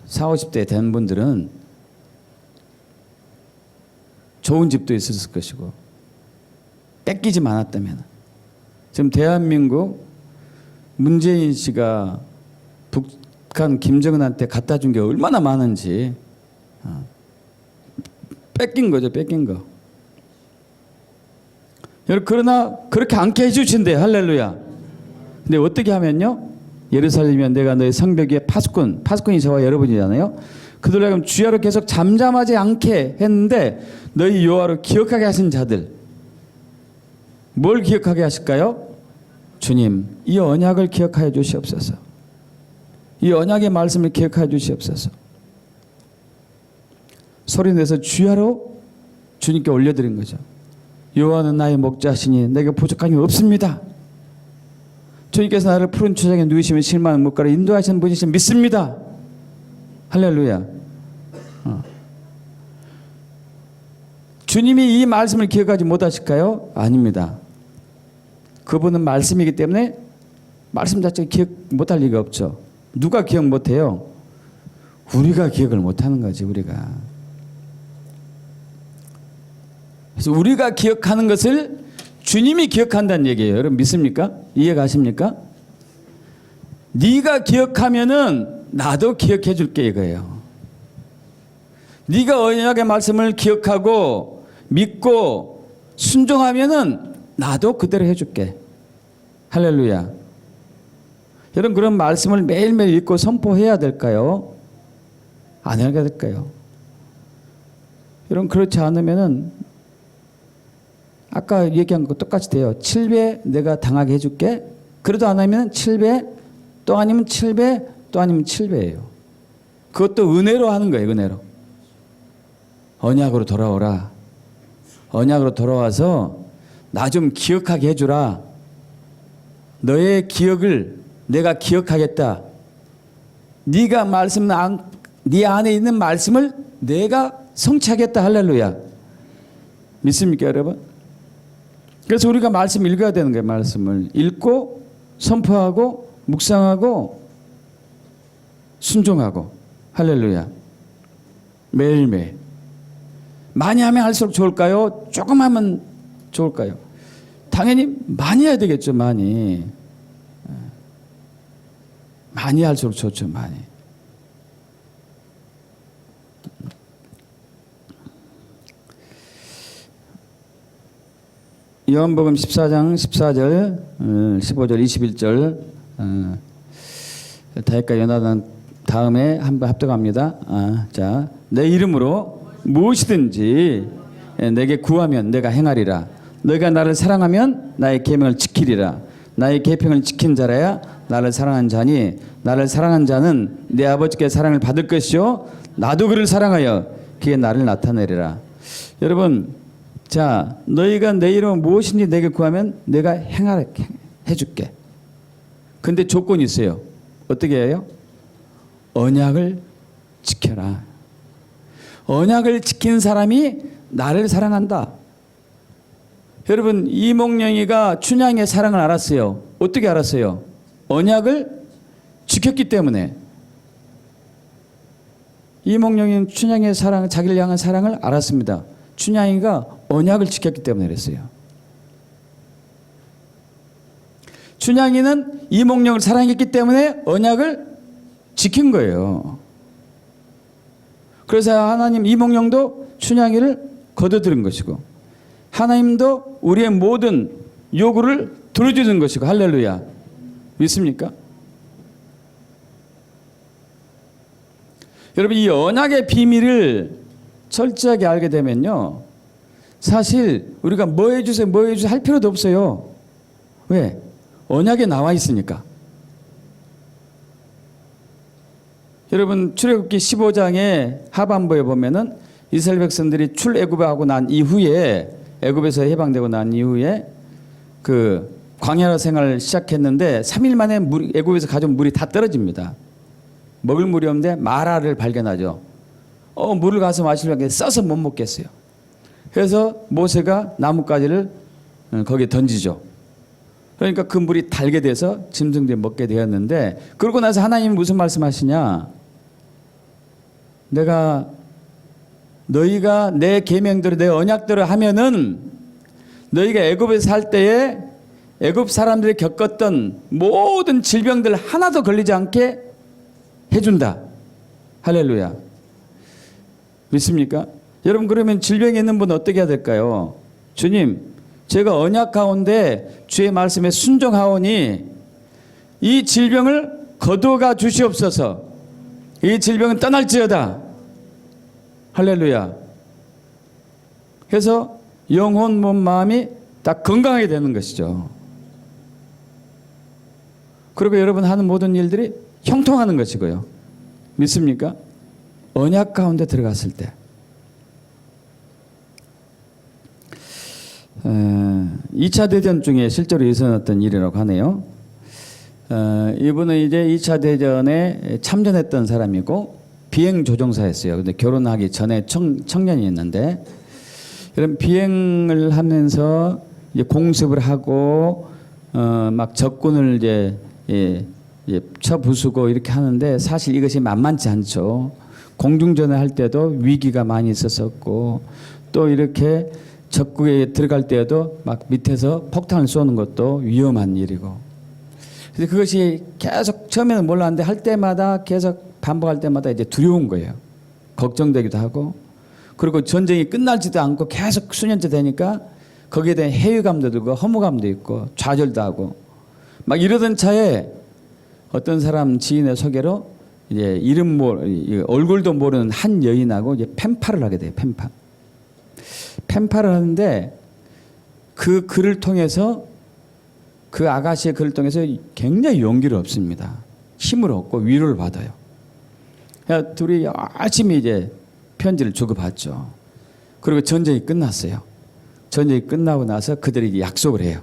Speaker 1: 40, 50대 된 분들은 좋은 집도 있었을 것이고, 뺏기지 않았다면. 지금 대한민국 문재인 씨가 북한 김정은한테 갖다 준 게 얼마나 많은지. 뺏긴 거죠, 뺏긴 거. 여러분, 그러나 그렇게 않게 해주신대. 할렐루야. 근데 어떻게 하면요? 예루살렘이면 내가 너의 성벽 위에 파수꾼이 저와 여러분이잖아요. 그들로 하여금 주야로 계속 잠잠하지 않게 했는데 너희 여호와를 기억하게 하신 자들. 뭘 기억하게 하실까요? 주님, 이 언약을 기억하여 주시옵소서. 이 언약의 말씀을 기억하여 주시옵소서. 소리내서 주야로 주님께 올려드린 거죠. 여호와는 나의 목자시니 내게 부족함이 없습니다. 주님께서 나를 푸른 초장에 누이시면 실만한 물가로 인도하시는 분이시면 믿습니다. 할렐루야. 주님이 이 말씀을 기억하지 못하실까요? 아닙니다. 그분은 말씀이기 때문에 말씀 자체가 기억 못할 리가 없죠. 누가 기억 못해요? 우리가 기억을 못하는 거지. 우리가. 그래서 우리가 기억하는 것을 주님이 기억한다는 얘기예요. 여러분 믿습니까? 이해가십니까? 네가 기억하면은 나도 기억해 줄게 이거예요. 네가 언약의 말씀을 기억하고 믿고 순종하면은 나도 그대로 해줄게. 할렐루야. 여러분 그런 말씀을 매일매일 읽고 선포해야 될까요? 안 해야 될까요? 여러분 그렇지 않으면은 아까 얘기한 거 똑같이 돼요. 7배 내가 당하게 해줄게. 그래도 안 하면 7배, 또 아니면 7배, 또 아니면 7배예요. 그것도 은혜로 하는 거예요. 은혜로. 언약으로 돌아오라. 언약으로 돌아와서 나 좀 기억하게 해주라. 너의 기억을 내가 기억하겠다. 네가 말씀 네 안에 있는 말씀을 내가 성취하겠다. 할렐루야. 믿습니까, 여러분? 그래서 우리가 말씀 읽어야 되는 거예요. 말씀을 읽고 선포하고 묵상하고 순종하고. 할렐루야. 매일매일. 많이 하면 할수록 좋을까요? 조금 하면 좋을까요? 당연히 많이 해야 되겠죠. 많이 할수록 좋죠. 많이. 요한복음 14장 14절 15절 21절 다윗과 요나단 다음에 한번 합독합니다. 자, 내 이름으로 무엇이든지 내게 구하면 내가 행하리라. 너희가 나를 사랑하면 나의 계명을 지키리라. 나의 계명을 지킨 자라야 나를 사랑한 자니 나를 사랑한 자는 내 아버지께 사랑을 받을 것이요 나도 그를 사랑하여 그의 나를 나타내리라. 여러분, 자, 너희가 내 이름은 무엇인지 내게 구하면 내가 해줄게. 근데 조건이 있어요. 어떻게 해요? 언약을 지켜라. 언약을 지킨 사람이 나를 사랑한다. 여러분, 이몽룡이가 춘향의 사랑을 알았어요. 어떻게 알았어요? 언약을 지켰기 때문에. 이몽룡이는 춘향의 사랑, 자기를 향한 사랑을 알았습니다. 춘향이가 언약을 지켰기 때문에 그랬어요. 춘향이는 이몽룡을 사랑했기 때문에 언약을 지킨 거예요. 그래서 하나님 이몽룡도 춘향이를 거둬들인 것이고 하나님도 우리의 모든 요구를 들어주는 것이고. 할렐루야. 믿습니까? 여러분, 이 언약의 비밀을 철저하게 알게 되면요, 사실 우리가 뭐 해주세요 뭐 해주세요 할 필요도 없어요. 왜? 언약에 나와 있으니까. 여러분, 출애굽기 15장의 하반부에 보면은 이스라엘 백성들이 출애굽하고 난 이후에, 애굽에서 해방되고 난 이후에 그 광야 생활을 시작했는데 3일 만에 애굽에서 가져온 물이 다 떨어집니다. 먹을 물이 없는데 마라를 발견하죠. 물을 가서 마시려고 써서 못 먹겠어요. 그래서 모세가 나뭇가지를 거기에 던지죠. 그러니까 그 물이 달게 돼서 짐승들이 먹게 되었는데, 그러고 나서 하나님이 무슨 말씀하시냐? 너희가 내 계명대로 내 언약대로 하면은 너희가 애굽에 살 때에 애굽 사람들이 겪었던 모든 질병들 하나도 걸리지 않게 해준다. 할렐루야. 믿습니까? 여러분, 그러면 질병이 있는 분은 어떻게 해야 될까요? 주님, 제가 언약 가운데 주의 말씀에 순종하오니 이 질병을 거두어가 주시옵소서. 이 질병은 떠날지어다. 할렐루야. 그래서 영혼, 몸, 마음이 다 건강하게 되는 것이죠. 그리고 여러분 하는 모든 일들이 형통하는 것이고요. 믿습니까? 언약 가운데 들어갔을 때. 2차 대전 중에 실제로 있었던 일이라고 하네요. 이분은 이제 2차 대전에 참전했던 사람이고 비행 조종사였어요. 근데 결혼하기 전에 청년이었는데 이런 비행을 하면서 이제 공습을 하고 막 적군을 이제 쳐 부수고 이렇게 하는데 사실 이것이 만만치 않죠. 공중전을 할 때도 위기가 많이 있었었고 또 이렇게 적국에 들어갈 때에도 막 밑에서 폭탄을 쏘는 것도 위험한 일이고. 그래서 그것이 계속 처음에는 몰랐는데 할 때마다 계속 반복할 때마다 이제 두려운 거예요. 걱정되기도 하고. 그리고 전쟁이 끝날지도 않고 계속 수년째 되니까 거기에 대한 회의감도 들고 허무감도 있고 좌절도 하고 막 이러던 차에 어떤 사람 지인의 소개로 이제 얼굴도 모르는 한 여인하고 이제 펜팔을 하게 돼요. 펜팔을 하는데 그 글을 통해서 그 아가씨의 글을 통해서 굉장히 용기를 얻습니다. 힘을 얻고 위로를 받아요. 그러니까 둘이 열심히 이제 편지를 주고받죠. 그리고 전쟁이 끝났어요. 전쟁이 끝나고 나서 그들이 약속을 해요.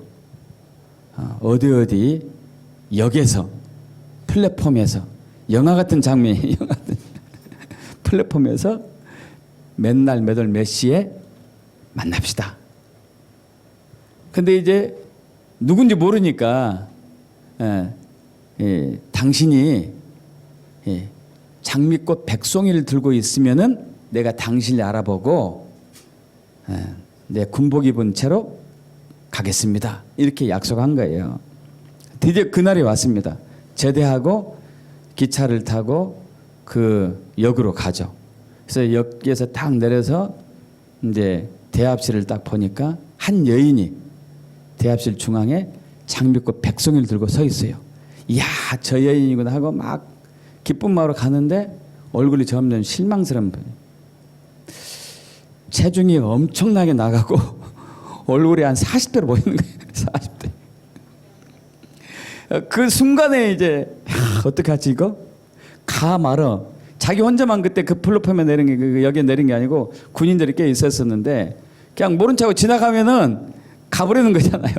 Speaker 1: 어디 역에서 플랫폼에서 영화 같은 장면이 플랫폼에서 맨날 몇 월 몇 시에 만납시다. 근데 이제 누군지 모르니까 당신이 장미꽃 백송이를 들고 있으면은 내가 당신을 알아보고 내 군복 입은 채로 가겠습니다. 이렇게 약속한 거예요. 드디어 그날이 왔습니다. 제대하고 기차를 타고 그 역으로 가죠. 그래서 역에서 딱 내려서 이제 대합실을 딱 보니까 한 여인이 대합실 중앙에 장미꽃 백송이를 들고 서 있어요. 이야, 저 여인이구나 하고 막 기쁜 마음으로 가는데 얼굴이 점점 실망스러운 분이. 체중이 엄청나게 나가고 얼굴이 한 40대로 보이는 거예요. 40대. 그 순간에 이제 어떡하지 이거? 가 말어. 자기 혼자만 그때 그 플랫폼에 내린 게 그 여기에 내린 게 아니고 군인들이 꽤 있었었는데 그냥 모른 척하고 지나가면은 가버리는 거잖아요.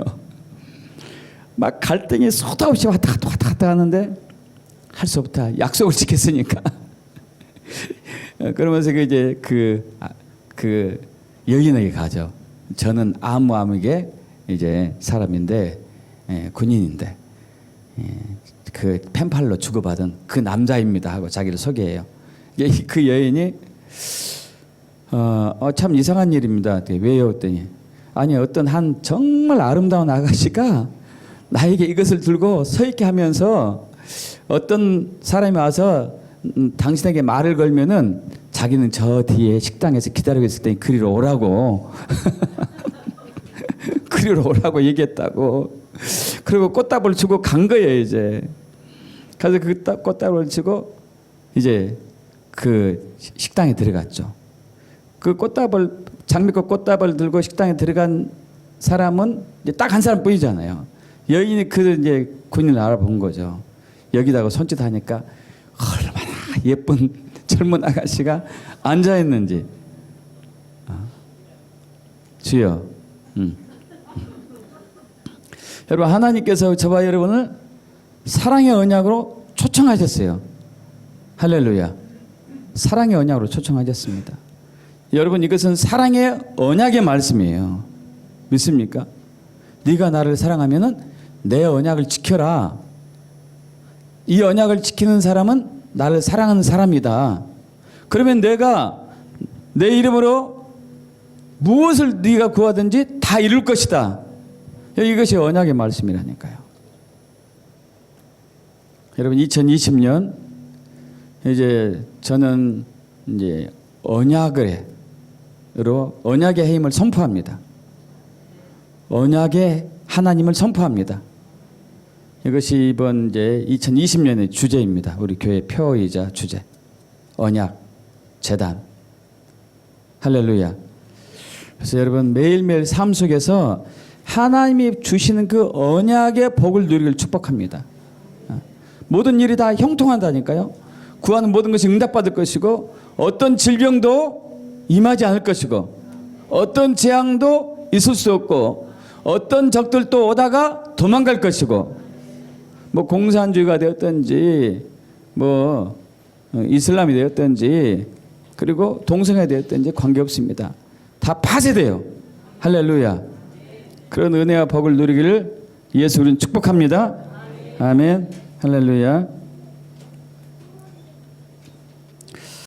Speaker 1: 막 갈등이 수도 없이 왔다 갔다 하는데 할 수 없다. 약속을 지켰으니까. 그러면서 이제 그 여인에게 가죠. 저는 아무에게 이제 사람인데 군인인데 그 펜팔로 주고받은 그 남자입니다 하고 자기를 소개해요. 그 여인이 참 이상한 일입니다. 왜요? 했더니 아니 어떤 한 정말 아름다운 아가씨가 나에게 이것을 들고 서 있게 하면서 어떤 사람이 와서 당신에게 말을 걸면은 자기는 저 뒤에 식당에서 기다리고 있을 테니 그리로 오라고 그리로 오라고 얘기했다고. 그리고 꽃다발을 주고 간 거예요. 이제 그래서 그 꽃다발을 주고 이제 그 식당에 들어갔죠. 그 장미꽃 꽃다발을 들고 식당에 들어간 사람은 이제 딱 한 사람뿐이잖아요. 여인이 그 이제 군인을 알아본 거죠. 여기다가 손짓하니까 얼마나 예쁜 젊은 아가씨가 앉아 있는지. 주여. 여러분 하나님께서 저와 여러분을 사랑의 언약으로 초청하셨어요. 할렐루야. 사랑의 언약으로 초청하셨습니다. 여러분 이것은 사랑의 언약의 말씀이에요. 믿습니까? 네가 나를 사랑하면은 내 언약을 지켜라. 이 언약을 지키는 사람은 나를 사랑하는 사람이다. 그러면 내가 내 이름으로 무엇을 네가 구하든지 다 이룰 것이다. 이것이 언약의 말씀이라니까요. 여러분 2020년 이제 저는 이제 언약의 힘을 선포합니다. 언약의 하나님을 선포합니다. 이것이 이번 이제 2020년의 주제입니다. 우리 교회 표이자 주제. 언약, 제단. 할렐루야. 그래서 여러분 매일매일 삶 속에서 하나님이 주시는 그 언약의 복을 누리길 축복합니다. 모든 일이 다 형통한다니까요. 구하는 모든 것이 응답받을 것이고 어떤 질병도 임하지 않을 것이고 어떤 재앙도 있을 수 없고 어떤 적들도 오다가 도망갈 것이고 뭐 공산주의가 되었든지 뭐 이슬람이 되었든지 그리고 동성애 되었든지 관계없습니다. 다 파쇄돼요. 할렐루야. 그런 은혜와 복을 누리기를 예수 그리스도는 축복합니다. 아멘. 할렐루야.